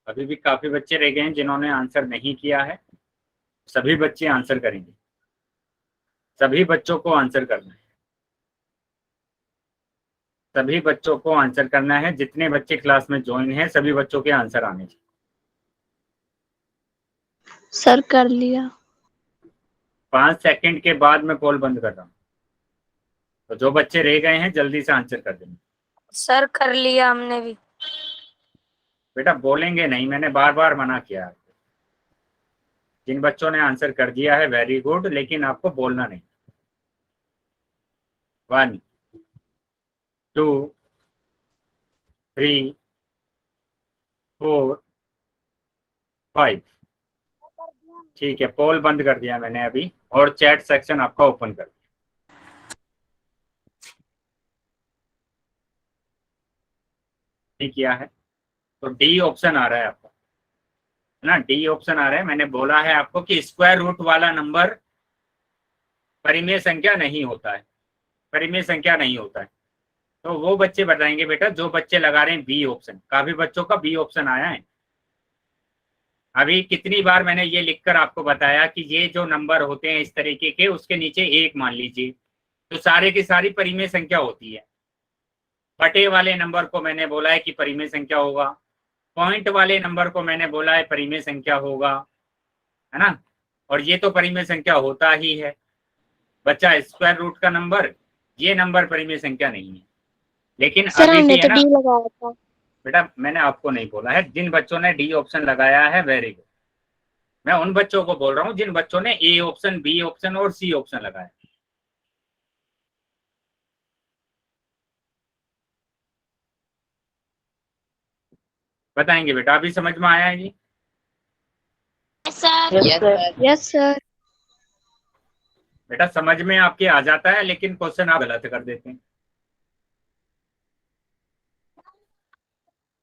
अभी भी काफी बच्चे रह गए हैं जिन्होंने आंसर नहीं किया है। सभी बच्चे आंसर करेंगे, सभी बच्चों को आंसर करना है, सभी बच्चों को आंसर करना है। जितने बच्चे क्लास में ज्वाइन हैं सभी बच्चों के आंसर आने चाहिए। सर कर लिया। 5 सेकंड के बाद मैं कॉल बंद कर रहा हूँ, तो जो बच्चे रह गए हैं जल्दी से आंसर कर देंगे। सर कर लिया हमने भी। बेटा बोलेंगे नहीं, मैंने बार बार मना किया है। जिन बच्चों ने आंसर कर दिया है वेरी गुड, लेकिन आपको बोलना नहीं। 1 2 3 4 5। ठीक है, पोल बंद कर दिया मैंने अभी, और चैट सेक्शन आपका ओपन कर दिया। नहीं किया है, तो डी ऑप्शन आ रहा है आपका, है ना, डी ऑप्शन आ रहा है। मैंने बोला है आपको कि स्क्वायर रूट वाला नंबर परिमेय संख्या नहीं होता है, परिमेय संख्या नहीं होता है। तो वो बच्चे बताएंगे बेटा जो बच्चे लगा रहे हैं बी ऑप्शन। काफी बच्चों का बी ऑप्शन आया है। अभी कितनी बार मैंने ये लिखकर आपको बताया कि ये जो नंबर होते हैं इस तरीके के, उसके नीचे एक मान लीजिए, तो सारे की सारी परिमेय संख्या होती है। बटे वाले नंबर को मैंने बोला है कि परिमेय संख्या होगा, पॉइंट वाले नंबर को मैंने बोला है परिमेय संख्या होगा, है ना। और ये तो परिमेय संख्या होता ही है बच्चा। स्क्वायर रूट का नंबर, ये नंबर परिमेय संख्या नहीं है। लेकिन सर अभी हमने भी है तो ना डी लगाया था। बेटा, मैंने आपको नहीं बोला है। जिन बच्चों ने डी ऑप्शन लगाया है वेरी गुड। मैं उन बच्चों को बोल रहा हूँ जिन बच्चों ने ए ऑप्शन, बी ऑप्शन और सी ऑप्शन लगाया। बताएंगे बेटा, अभी समझ में आया है जी? सर। Yes sir. बेटा समझ में आपके आ जाता है, लेकिन क्वेश्चन आप गलत कर देते हैं,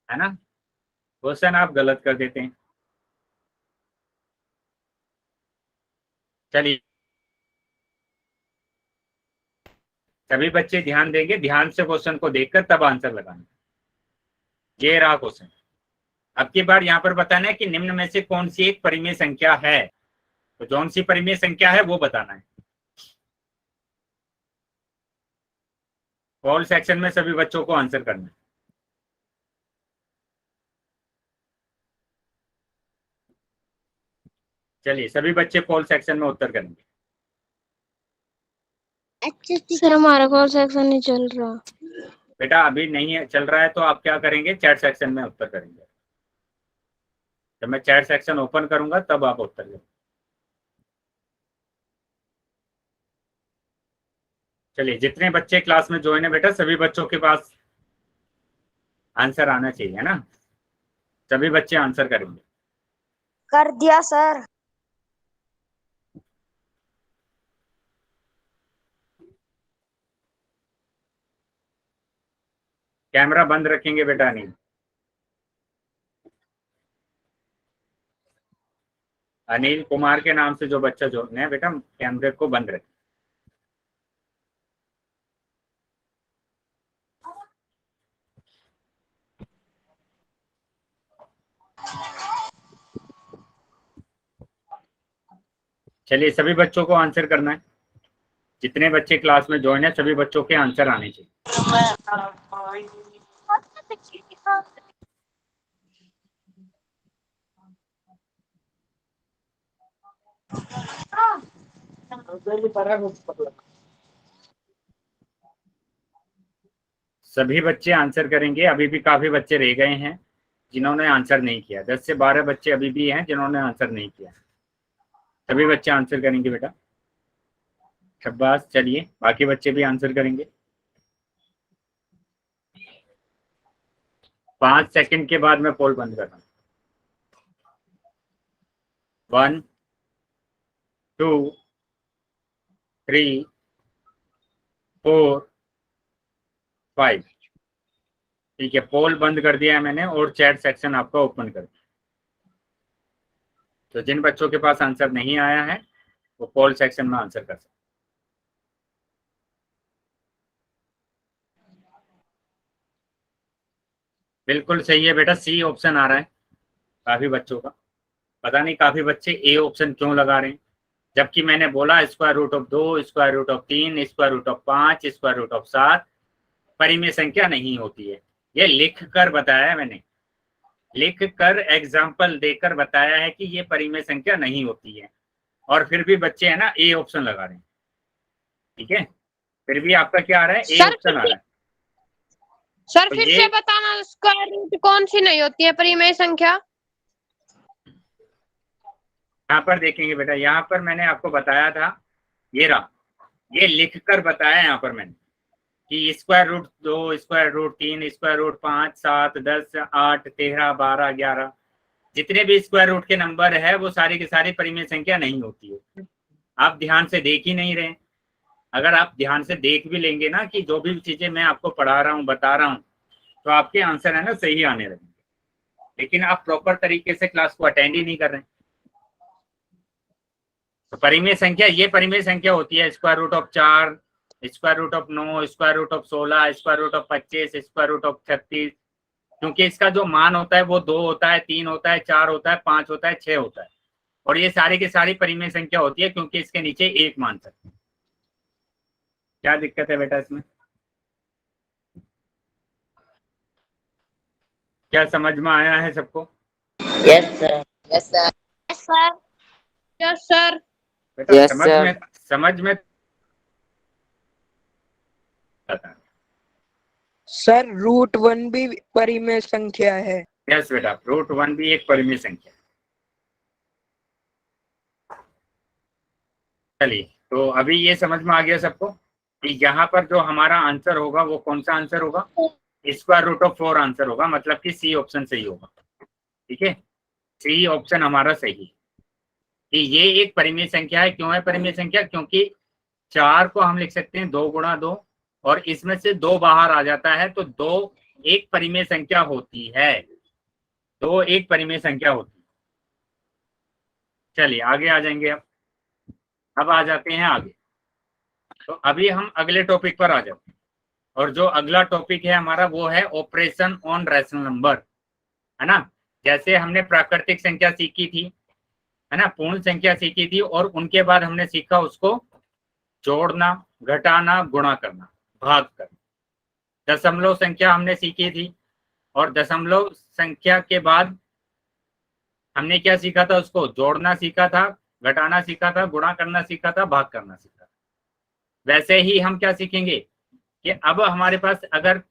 है ना। क्वेश्चन आप गलत कर देते हैं। चलिए सभी बच्चे ध्यान देंगे, ध्यान से क्वेश्चन को देखकर तब आंसर लगाना। ये रहा क्वेश्चन। अब की बार यहाँ पर बताना है कि निम्न में से कौन सी एक परिमेय संख्या है। तो कौन सी परिमेय संख्या है वो बताना है। कॉल सेक्शन में सभी बच्चों को आंसर करना है। चलिए सभी बच्चे कॉल सेक्शन में उत्तर करेंगे। सर हमारा कॉल सेक्शन नहीं चल रहा। बेटा अभी नहीं है, चल रहा है तो आप क्या करेंगे, चैट सेक्शन में उत्तर करेंगे। जब मैं चैट सेक्शन ओपन करूंगा तब आप उत्तर करेंगे। चलिए जितने बच्चे क्लास में ज्वाइन है बेटा, सभी बच्चों के पास आंसर आना चाहिए, है ना। सभी बच्चे आंसर करेंगे। कर दिया सर। कैमरा बंद रखेंगे बेटा, नहीं। अनिल कुमार के नाम से जो बच्चा जोड़ना है बेटा, कैमरे को बंद रखें। चलिए सभी बच्चों को आंसर करना है। जितने बच्चे क्लास में ज्वाइन है सभी बच्चों के आंसर आने चाहिए। सभी बच्चे आंसर करेंगे। अभी भी काफी बच्चे रह गए हैं जिन्होंने आंसर नहीं किया। 10 से 12 बच्चे अभी भी हैं जिन्होंने आंसर नहीं किया। सभी बच्चे आंसर करेंगे बेटा, शाबाश। चलिए बाकी बच्चे भी आंसर करेंगे। 5 सेकंड के बाद मैं पोल बंद कर रहा हूँ। 1 2 3 4 5। ठीक है, पोल बंद कर दिया है मैंने और चैट सेक्शन आपका ओपन कर दिया। तो जिन बच्चों के पास आंसर नहीं आया है वो पोल सेक्शन में आंसर कर सकते। बिल्कुल सही है बेटा, सी ऑप्शन आ रहा है काफी बच्चों का। पता नहीं काफी बच्चे ए ऑप्शन क्यों लगा रहे हैं, जबकि मैंने बोला square root of 2, square root of 3, square root of 5, square root of 7 परिमेय संख्या नहीं होती है। ये लिख कर बताया है मैंने, लिख कर एग्जाम्पल देकर बताया है कि ये परिमेय संख्या नहीं होती है। और फिर भी बच्चे है ना ए ऑप्शन लगा रहे हैं। ठीक है, फिर भी आपका क्या आ रहा है, ए ऑप्शन आ रहा है। सर तो फिर ये से बताना, स्क्वायर रूट कौन सी नहीं होती है परिमेय संख्या? यहाँ पर देखेंगे बेटा, यहाँ पर मैंने आपको बताया था, ये रहा, ये लिख कर बताया यहाँ पर मैंने कि square root 2, square root 3, square root 5, 7, 10, 8, 13, 12, 11 जितने भी स्क्वायर रूट के नंबर है वो सारी की सारी परिमेय संख्या नहीं होती है। आप ध्यान से देख ही नहीं रहे। अगर आप ध्यान से देख भी लेंगे ना कि जो भी चीजें मैं आपको पढ़ा रहा हूँ, बता रहा हूँ, तो आपके आंसर है ना सही आने लगेंगे, लेकिन आप प्रॉपर तरीके से क्लास को अटेंड ही नहीं कर रहे हैं। तो परिमेय संख्या, ये परिमेय संख्या होती है square root of 4, square root of 9, square root of 16, square root of 25, square root of 36, क्योंकि इसका जो मान होता है वो 2 होता है, 3 होता है, 4 होता है, 5 होता है, 6 होता है, और ये सारी की सारी परिमेय संख्या होती है क्योंकि इसके नीचे 1 मान सकते हैं। क्या दिक्कत है बेटा इसमें? क्या समझ में आया है सबको? Yes sir. Yes sir. Yes sir. Yes sir. बेटा Yes, समझ sir. में सर √1 भी परिमेय संख्या है। यस बेटा, √1 भी एक परिमेय संख्या है। चलिए, तो अभी ये समझ में आ गया सबको कि यहाँ पर जो हमारा आंसर होगा वो कौन सा आंसर होगा? स्क्वायर रूट ऑफ 4 आंसर होगा, मतलब कि सी ऑप्शन सही होगा। ठीक है, सी ऑप्शन हमारा सही है कि ये एक परिमेय संख्या है। क्यों है परिमेय संख्या? क्योंकि 4 को हम लिख सकते हैं 2 गुणा 2, और इसमें से 2 बाहर आ जाता है, तो 2 एक परिमेय संख्या होती है, 2 एक परिमेय संख्या होती है। चलिए आगे आ जाएंगे। अब आ जाते हैं आगे। तो अभी हम अगले टॉपिक पर आ जाते हैं, और जो अगला टॉपिक है हमारा वो है ऑपरेशन ऑन रैशनल नंबर, है ना। जैसे हमने प्राकृतिक संख्या सीखी थी, है ना, पूर्ण संख्या सीखी थी, और उनके बाद हमने सीखा उसको जोड़ना, घटाना, गुणा करना, भाग करना। दशमलव संख्या हमने सीखी थी, और दशमलव संख्या के बाद हमने क्या सीखा था? उसको जोड़ना सीखा था, घटाना सीखा था, गुणा करना सीखा था, भाग करना सीखा था। वैसे ही हम क्या सीखेंगे कि अब हमारे पास अगर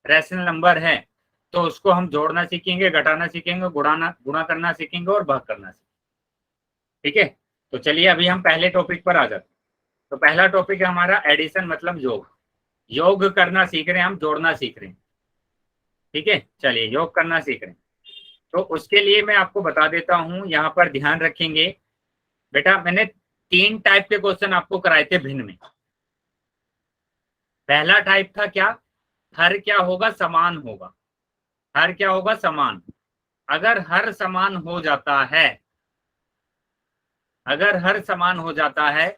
रैशनल नंबर है तो उसको हम जोड़ना सीखेंगे, घटाना सीखेंगे, गुणा करना सीखेंगे और भाग करना सीखेंगे। ठीक है, तो चलिए अभी हम पहले टॉपिक पर आ जाते हैं। तो पहला टॉपिक है हमारा एडिशन, मतलब योग। योग करना सीख रहे हैं हम, जोड़ना सीख रहे हैं। ठीक है, चलिए योग करना सीख रहे हैं। तो उसके लिए मैं आपको बता देता हूं, यहाँ पर ध्यान रखेंगे बेटा। मैंने 3 टाइप के क्वेश्चन आपको कराए थे भिन्न में। पहला टाइप था क्या? हर क्या होगा? समान होगा। हर क्या होगा? समान। अगर हर समान हो जाता है, अगर हर समान हो जाता है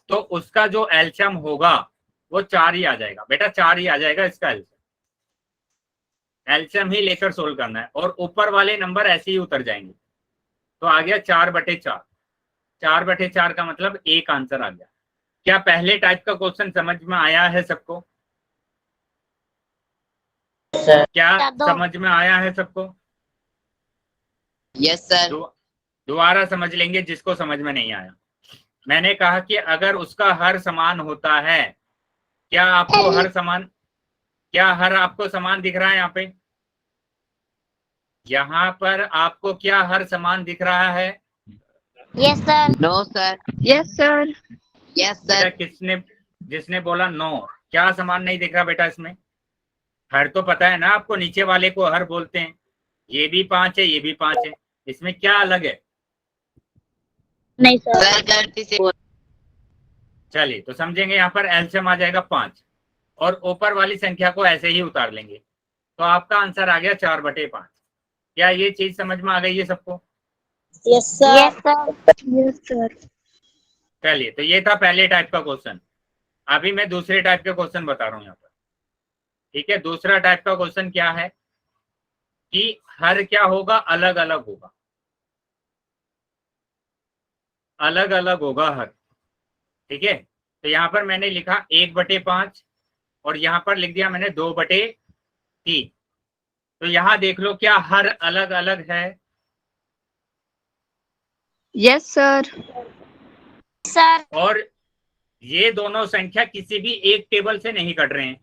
तो उसका जो एलसीएम होगा वो 4 ही आ जाएगा बेटा, 4 ही आ जाएगा इसका एलसीएम। एलसीएम ही लेकर सोल्व करना है, और ऊपर वाले नंबर ऐसे ही उतर जाएंगे। तो आ गया 4/4। 4/4 का मतलब 1 आंसर आ गया। क्या पहले टाइप का क्वेश्चन समझ में आया है सबको? क्या समझ में आया है सबको? Yes sir. दोबारा समझ लेंगे जिसको समझ में नहीं आया। मैंने कहा कि अगर उसका हर समान होता है, क्या आपको हर समान, क्या हर आपको समान दिख रहा है? यहाँ पे, यहाँ पर आपको क्या हर समान दिख रहा है? Yes sir. No sir. Yes sir. Yes बेटा सर। किसने, जिसने बोला नो? क्या समान नहीं दिख रहा बेटा इसमें? हर तो पता है ना आपको, नीचे वाले को हर बोलते हैं। ये भी 5 है, ये भी 5 है, इसमें क्या अलग है? नहीं सर। सर गलती से चलिए तो समझेंगे। यहाँ पर एलसीएम आ जाएगा 5, और ऊपर वाली संख्या को ऐसे ही उतार लेंगे, तो आपका आंसर आ गया 4/5। क्या ये चीज समझ में आ गई है सबको? Yes sir. Yes sir. Yes sir. चलिए, तो ये था पहले टाइप का क्वेश्चन। अभी मैं दूसरे टाइप के क्वेश्चन बता रहा हूँ यहाँ पर। ठीक है, दूसरा टाइप का क्वेश्चन क्या है कि हर क्या होगा? अलग अलग होगा। अलग अलग होगा हर। ठीक है, तो यहाँ पर मैंने लिखा 1/5, और यहाँ पर लिख दिया मैंने 2/3। तो यहाँ देख लो, क्या हर अलग अलग है? Yes sir. सर। और ये दोनों संख्या किसी भी एक टेबल से नहीं कट रहे हैं,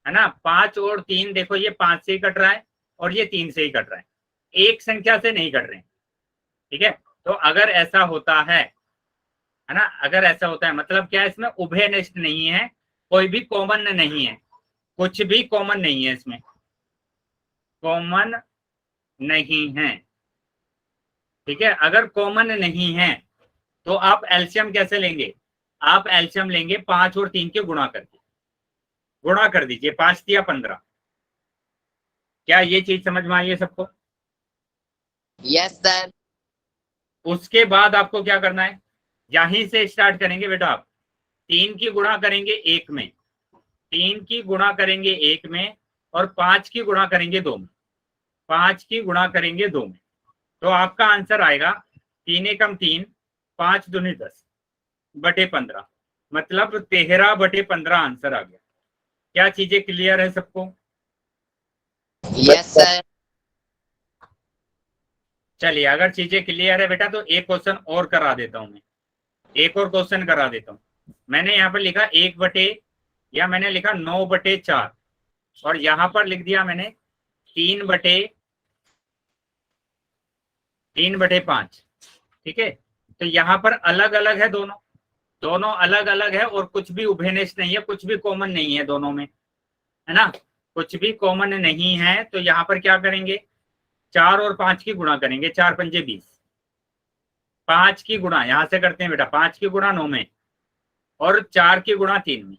है ना। 5 और 3 देखो, ये 5 से ही कट रहा है और ये 3 से ही कट रहा है, एक संख्या से नहीं कट रहे हैं। ठीक है, तो अगर ऐसा होता है ना, अगर ऐसा होता है मतलब क्या है? इसमें उभयनिष्ठ नहीं है, कोई भी कॉमन नहीं है, कुछ भी कॉमन नहीं है इसमें, कॉमन नहीं है। ठीक है, अगर कॉमन नहीं है तो आप एलसीएम कैसे लेंगे? आप एलसीएम लेंगे 5 और 3 के गुणा करके। गुणा कर दीजिए, 5 × 15, क्या ये चीज समझ में आई है सबको? Yes, sir. उसके बाद आपको क्या करना है, यहीं से स्टार्ट करेंगे बेटा। आप 3 की गुणा करेंगे 1 में, 3 की गुणा करेंगे 1 में, और 5 की गुणा करेंगे 2 में, 5 की गुणा करेंगे 2 में। तो आपका आंसर आएगा 3 एकम 3, 5 दूनी 10 बटे 15, मतलब 13 बटे 15 आंसर आ गया। क्या चीजें क्लियर है सबको? Yes, sir. चलिए, अगर चीजें क्लियर है बेटा तो एक क्वेश्चन और करा देता हूं मैं, एक और क्वेश्चन करा देता हूं। मैंने यहाँ पर लिखा 1 बटे, या मैंने लिखा 9 बटे 4, और यहाँ पर लिख दिया मैंने 3 बटे 5। ठीक है, तो यहाँ पर अलग अलग है, दोनों अलग अलग है, और कुछ भी उभयनिष्ठ नहीं है, कुछ भी कॉमन नहीं है दोनों में, है ना, कुछ भी कॉमन नहीं है। तो यहाँ पर क्या करेंगे, 4 और 5 की गुणा करेंगे, 4 पंजे 20, 5 की गुणा यहां से करते हैं बेटा, 5 की गुणा 9 में, और 4 की गुणा 3 में।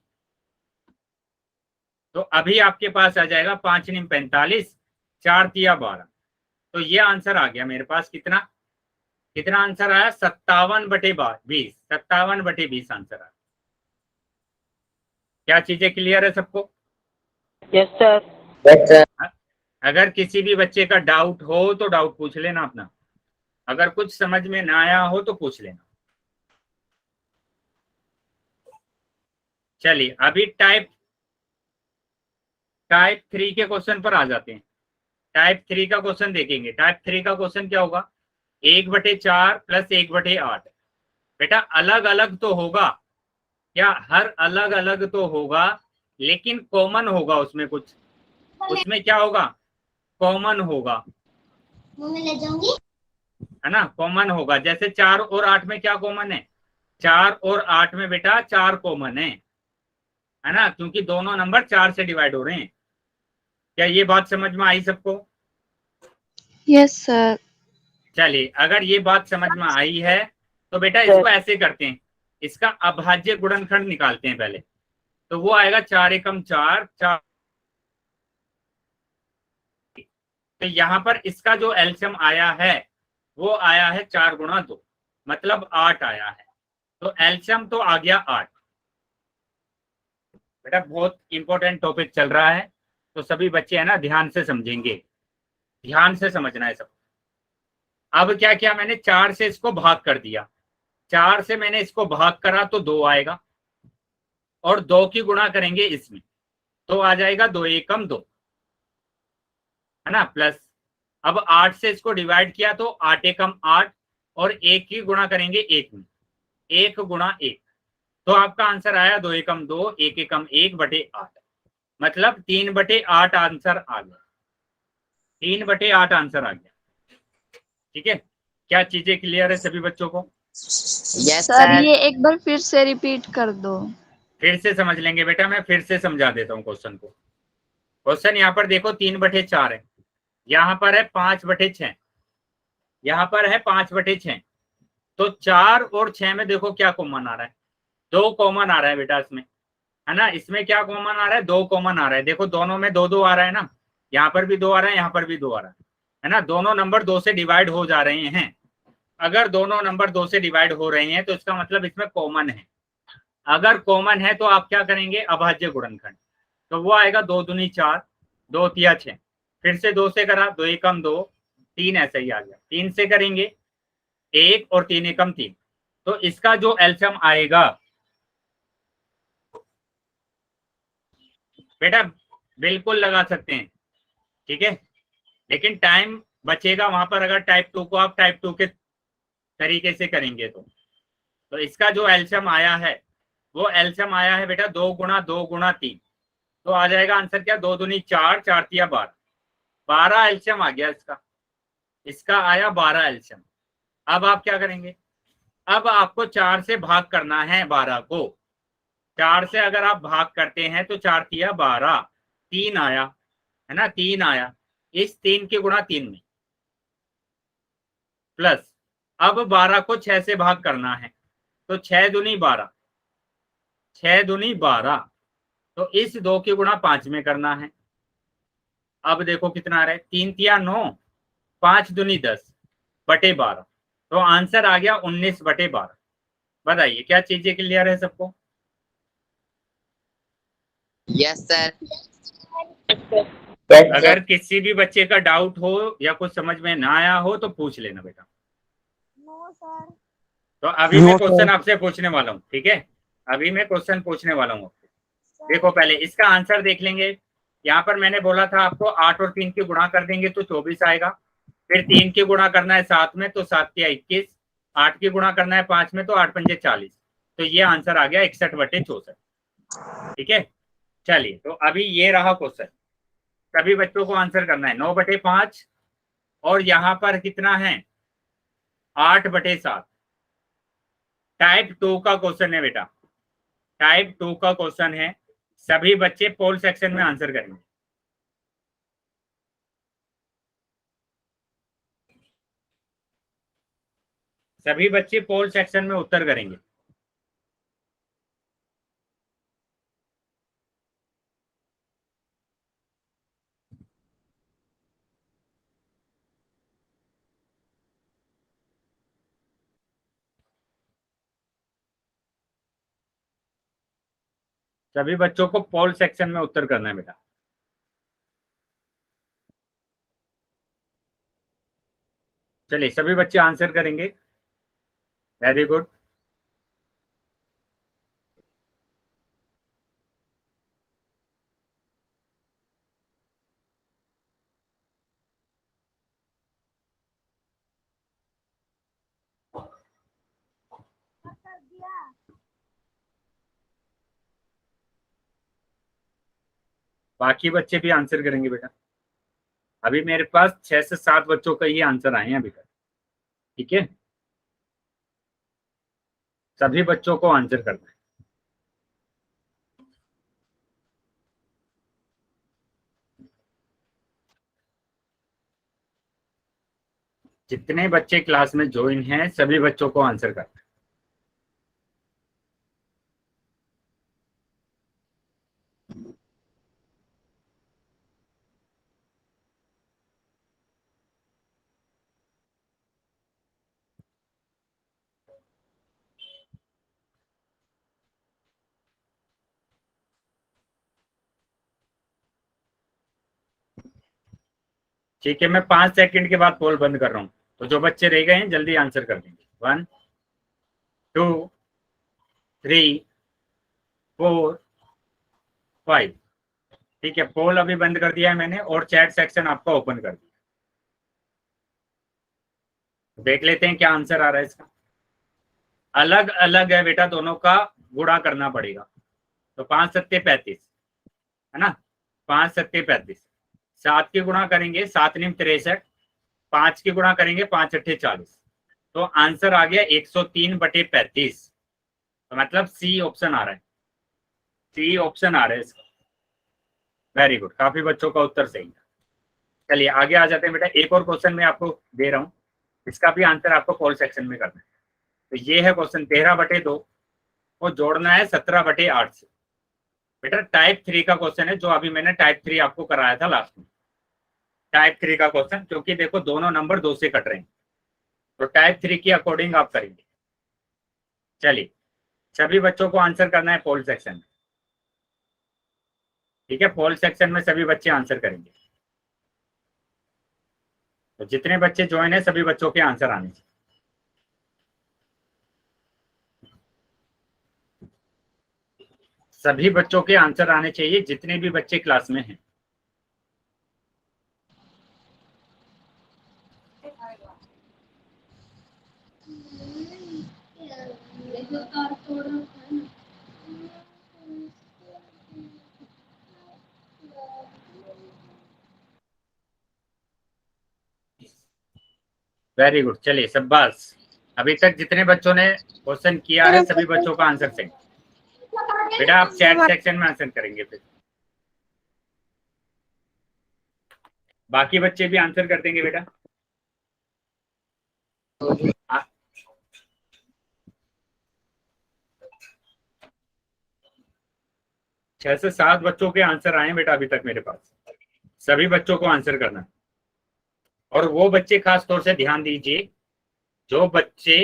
तो अभी आपके पास आ जाएगा 5 × 45, 4 × 12। तो ये आंसर आ गया मेरे पास, कितना आंसर आया, 57 बटे 20, 57 बटे 20 आंसर आया। क्या चीजें क्लियर है सबको? Yes sir. Yes, sir. अगर किसी भी बच्चे का डाउट हो तो डाउट पूछ लेना अपना, अगर कुछ समझ में ना आया हो तो पूछ लेना। चलिए, अभी टाइप 3 के क्वेश्चन पर आ जाते हैं। टाइप 3 का क्वेश्चन देखेंगे। टाइप 3 का क्वेश्चन क्या होगा, 1/4 + 1/8। बेटा अलग अलग तो होगा, क्या हर अलग अलग तो होगा, लेकिन कॉमन होगा उसमें कुछ, उसमें क्या होगा, कॉमन होगा, ले जाऊंगी। है ना, कॉमन होगा। जैसे 4 और 8 में क्या कॉमन है, 4 और 8 में बेटा 4 कॉमन है ना, क्योंकि दोनों नंबर 4 से डिवाइड हो रहे हैं। क्या ये बात समझ में आई सबको? Yes sir. चलिए, अगर ये बात समझ में आई है तो बेटा इसको ऐसे करते हैं, इसका अभाज्य गुणनखंड निकालते हैं पहले। तो वो आएगा 4 एकम 4, 4। तो यहाँ पर इसका जो एलसीएम आया है वो आया है 4 × 2, मतलब 8 आया है। तो एलसीएम तो आ गया 8। बेटा बहुत इंपॉर्टेंट टॉपिक चल रहा है, तो सभी बच्चे है ना ध्यान से समझेंगे, ध्यान से समझना है सब। अब क्या किया मैंने, 4 से इसको भाग कर दिया, 4 से मैंने इसको भाग करा तो 2 आएगा, और 2 की गुणा करेंगे इसमें, तो आ जाएगा 2 एकम 2, है ना, प्लस। अब 8 से इसको डिवाइड किया तो 8 एकम 8, और 1 की गुणा करेंगे 1 में, 1 × 1। तो आपका आंसर आया 2 एकम 2, 1 एकम 1 बटे 8, मतलब 3/8 आंसर आ गया, 3/8 आंसर आ गया। ठीक है, क्या चीजें क्लियर है सभी बच्चों को? Yes, sir sir. ये एक बार फिर से रिपीट कर दो। फिर से समझ लेंगे बेटा, मैं फिर से समझा देता हूँ क्वेश्चन को। क्वेश्चन यहाँ पर देखो 3/4 है, यहाँ पर है 5/6, यहाँ पर है 5/6। तो 4 और 6 में देखो क्या कॉमन आ रहा है, 2 कॉमन आ रहा है बेटा इसमें, है ना। इसमें क्या कॉमन आ रहा है, 2 कॉमन आ रहा है। देखो दोनों में 2 आ रहा है ना, यहाँ पर भी 2 आ रहा है, यहाँ पर भी 2 आ रहा है ना। दोनों नंबर 2 से डिवाइड हो जा रहे हैं। अगर दोनों नंबर 2 से डिवाइड हो रहे हैं तो इसका मतलब इसमें कॉमन है। अगर कॉमन है तो आप क्या करेंगे, अभाज्य गुणनखंड। तो वो आएगा 2 दूनी 4, 2 तिया 6, फिर से 2 से करा, 2 एकम 2, 3 ऐसा ही आ गया। 3 से करेंगे 1, और 3 एकम 3। तो इसका जो एलसीएम आएगा बेटा बिल्कुल लगा सकते हैं, ठीक है, लेकिन टाइम बचेगा वहां पर। अगर टाइप 2 को आप टाइप 2 के तरीके से करेंगे तो इसका जो एलसीएम आया है वो एलसीएम आया है बेटा 2 × 2 × 3। तो आ जाएगा आंसर क्या, 2 दूनी 4, 4 तिया 12, 12 एलसीएम आ गया इसका आया 12 एलसीएम। अब आप क्या करेंगे, अब आपको 4 से भाग करना है 12 को। 4 से अगर आप भाग करते हैं तो 4 तिया 12, 3 आया, है ना, 3 आया। इस 3 की गुणा 3 में, प्लस अब 12 को 6 से भाग करना है, तो 6 दूनी 12, 6 दूनी 12। तो इस 2 की गुणा 5 में करना है, अब देखो कितना आ रहा है, 3 तिया 9, 5 दूनी 10 बटे 12, तो आंसर आ गया 19 बटे 12। बताइए क्या चीजें क्लियर है सबको? Yes sir. अगर किसी भी बच्चे का डाउट हो या कुछ समझ में ना आया हो तो पूछ लेना बेटा। तो अभी मैं नो क्वेश्चन सर। आपसे पूछने वाला हूँ, ठीक है? अभी मैं क्वेश्चन पूछने वाला हूँ आपसे। देखो पहले इसका आंसर देख लेंगे। यहाँ पर मैंने बोला था आपको 8 और 3 की गुणा कर देंगे तो 24 आएगा। फिर 3 की गुणा करना है 7 में तो 7 तिया 21, 8 की गुणा करना है 5 में तो 8 पंजे 40, तो ये आंसर आ गया 61 बटे 64। ठीक है, चलिए तो अभी ये रहा क्वेश्चन, सभी बच्चों को आंसर करना है। 9 बटे 5 और यहाँ पर कितना है 8 बटे 7। टाइप 2 का क्वेश्चन है बेटा, टाइप 2 का क्वेश्चन है। सभी बच्चे पोल सेक्शन में आंसर करेंगे। सभी बच्चे पोल सेक्शन में उत्तर करेंगे। सभी बच्चों को पोल सेक्शन में उत्तर करना है बेटा। चलिए सभी बच्चे आंसर करेंगे। Very good. बाकी बच्चे भी आंसर करेंगे बेटा। अभी मेरे पास 6 से 7 बच्चों का ही आंसर आए हैं अभी तक। ठीक है, सभी बच्चों को आंसर करना है। जितने बच्चे क्लास में ज्वाइन हैं सभी बच्चों को आंसर करना है। ठीक है, मैं 5 सेकंड के बाद पोल बंद कर रहा हूँ, तो जो बच्चे रह गए हैं जल्दी आंसर कर देंगे। 1 2 3 4 5। ठीक है, पोल अभी बंद कर दिया है मैंने और चैट सेक्शन आपका ओपन कर दिया। देख लेते हैं क्या आंसर आ रहा है इसका। अलग अलग है बेटा, दोनों का गुणा करना पड़ेगा। तो 5 सत्ते 35 है ना, 5 सत्ते 35। 7 की गुणा करेंगे 7 निम 63, 5 की गुणा करेंगे 5 अट्ठे 40, तो आंसर आ गया 103 बटे 35। तो मतलब सी ऑप्शन आ रहा है, सी ऑप्शन आ रहा है इसका। वेरी गुड, काफी बच्चों का उत्तर सही है। चलिए आगे आ जाते हैं बेटा। एक और क्वेश्चन मैं आपको दे रहा हूँ, इसका भी आंसर आपको कॉल सेक्शन में करना है। तो ये है क्वेश्चन 13 बटे 2 को जोड़ना है 17 बटे 8 से। बेटा टाइप 3 का क्वेश्चन है, जो अभी मैंने टाइप 3 आपको कराया था लास्ट में। टाइप 3 का क्वेश्चन, क्योंकि देखो दोनों नंबर 2 से कट रहे हैं, तो टाइप 3 के अकॉर्डिंग आप करेंगे। चलिए सभी बच्चों को आंसर करना है पोल सेक्शन में। ठीक है, पोल सेक्शन में सभी बच्चे आंसर करेंगे। तो जितने बच्चे ज्वाइन है सभी बच्चों के आंसर आने चाहिए। सभी बच्चों के आंसर आने चाहिए जितने भी बच्चे क्लास में हैं। वेरी गुड, चलिए शाबाश। अभी तक जितने बच्चों ने क्वेश्चन किया है सभी बच्चों का आंसर सही। बेटा आप चैट सेक्शन में आंसर करेंगे, फिर बाकी बच्चे भी आंसर कर देंगे बेटा। 6 से 7 बच्चों के आंसर आए बेटा अभी तक मेरे पास। सभी बच्चों को आंसर करना, और वो बच्चे खास तौर से ध्यान दीजिए जो बच्चे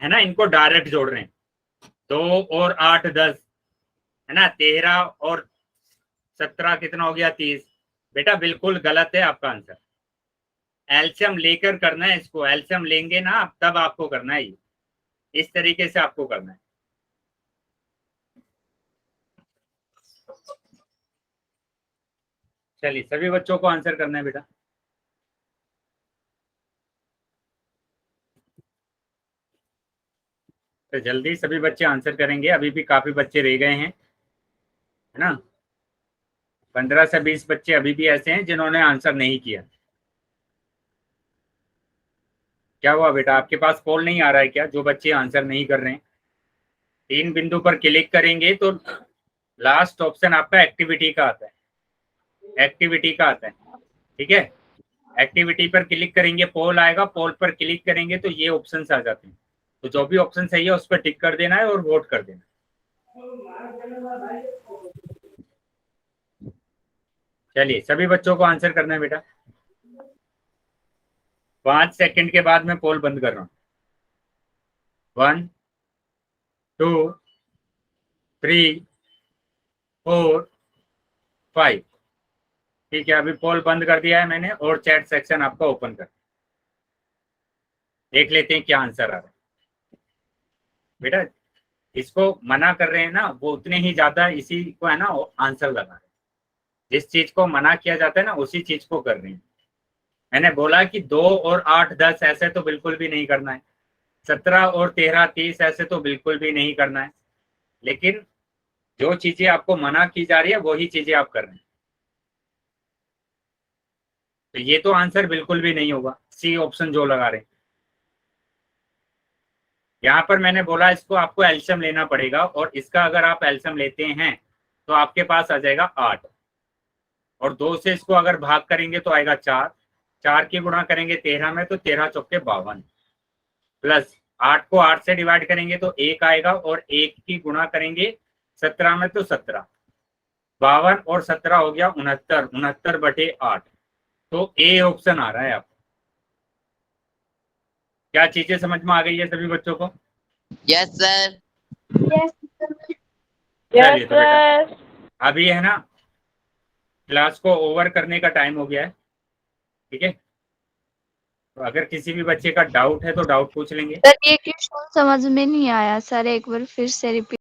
है ना इनको डायरेक्ट जोड़ रहे हैं, 2 और 8 10 है ना, 13 और 17 कितना हो गया 30। बेटा बिल्कुल गलत है आपका आंसर। एलसीएम लेकर करना है इसको, एलसीएम लेंगे ना आप तब आपको करना है, ये इस तरीके से आपको करना है। चलिए सभी बच्चों को आंसर करना है बेटा। तो जल्दी सभी बच्चे आंसर करेंगे, अभी भी काफी बच्चे रह गए हैं है ना, 15 से 20 बच्चे अभी भी ऐसे हैं जिन्होंने आंसर नहीं किया। क्या हुआ बेटा, आपके पास कॉल नहीं आ रहा है क्या, जो बच्चे आंसर नहीं कर रहे हैं? 3 बिंदु पर क्लिक करेंगे तो लास्ट ऑप्शन आपका एक्टिविटी का आता है, एक्टिविटी का आता है, ठीक है। एक्टिविटी पर क्लिक करेंगे, पोल आएगा, पोल पर क्लिक करेंगे तो ये ऑप्शंस आ जाते हैं। तो जो भी ऑप्शन सही है उस पर टिक कर देना है और वोट कर देना। चलिए सभी बच्चों को आंसर करना है बेटा। 5 सेकंड के बाद मैं पोल बंद कर रहा हूं। 1 2 3 4 5। ठीक है, अभी पोल बंद कर दिया है मैंने और चैट सेक्शन आपका ओपन कर, देख लेते हैं क्या आंसर आ रहा है। बेटा इसको मना कर रहे हैं ना वो उतने ही ज्यादा इसी को है ना आंसर लगा रहे हैं। जिस चीज को मना किया जाता है ना उसी चीज को कर रहे हैं। मैंने बोला कि 2 और 8 10 ऐसे तो बिल्कुल भी नहीं करना है, 17 और 13 30 ऐसे तो बिल्कुल भी नहीं करना है, लेकिन जो चीजें आपको मना की जा रही है वही चीजें आप कर रहे हैं। तो ये तो आंसर बिल्कुल भी नहीं होगा, सी ऑप्शन जो लगा रहे हैं। यहाँ पर मैंने बोला इसको आपको एलसीएम लेना पड़ेगा, और इसका अगर आप एलसीएम लेते हैं तो आपके पास आ जाएगा 8, और 2 से इसको अगर भाग करेंगे तो आएगा 4, 4 की गुणा करेंगे 13 में तो 13 चौके 52, प्लस 8 को 8 से डिवाइड करेंगे तो 1 आएगा, और 1 की गुणा करेंगे 17 में तो 17, 52 और 17 हो गया 69, 69/8। तो ए ऑप्शन आ रहा है आपको। क्या चीजें समझ में आ गई है सभी बच्चों को? Yes sir. चलिए तो बेटा अभी है ना क्लास को ओवर करने का टाइम हो गया है, ठीक है। तो अगर किसी भी बच्चे का डाउट है तो डाउट पूछ लेंगे। सर ये क्वेश्चन समझ में नहीं आया सर, एक बार फिर से रिपीट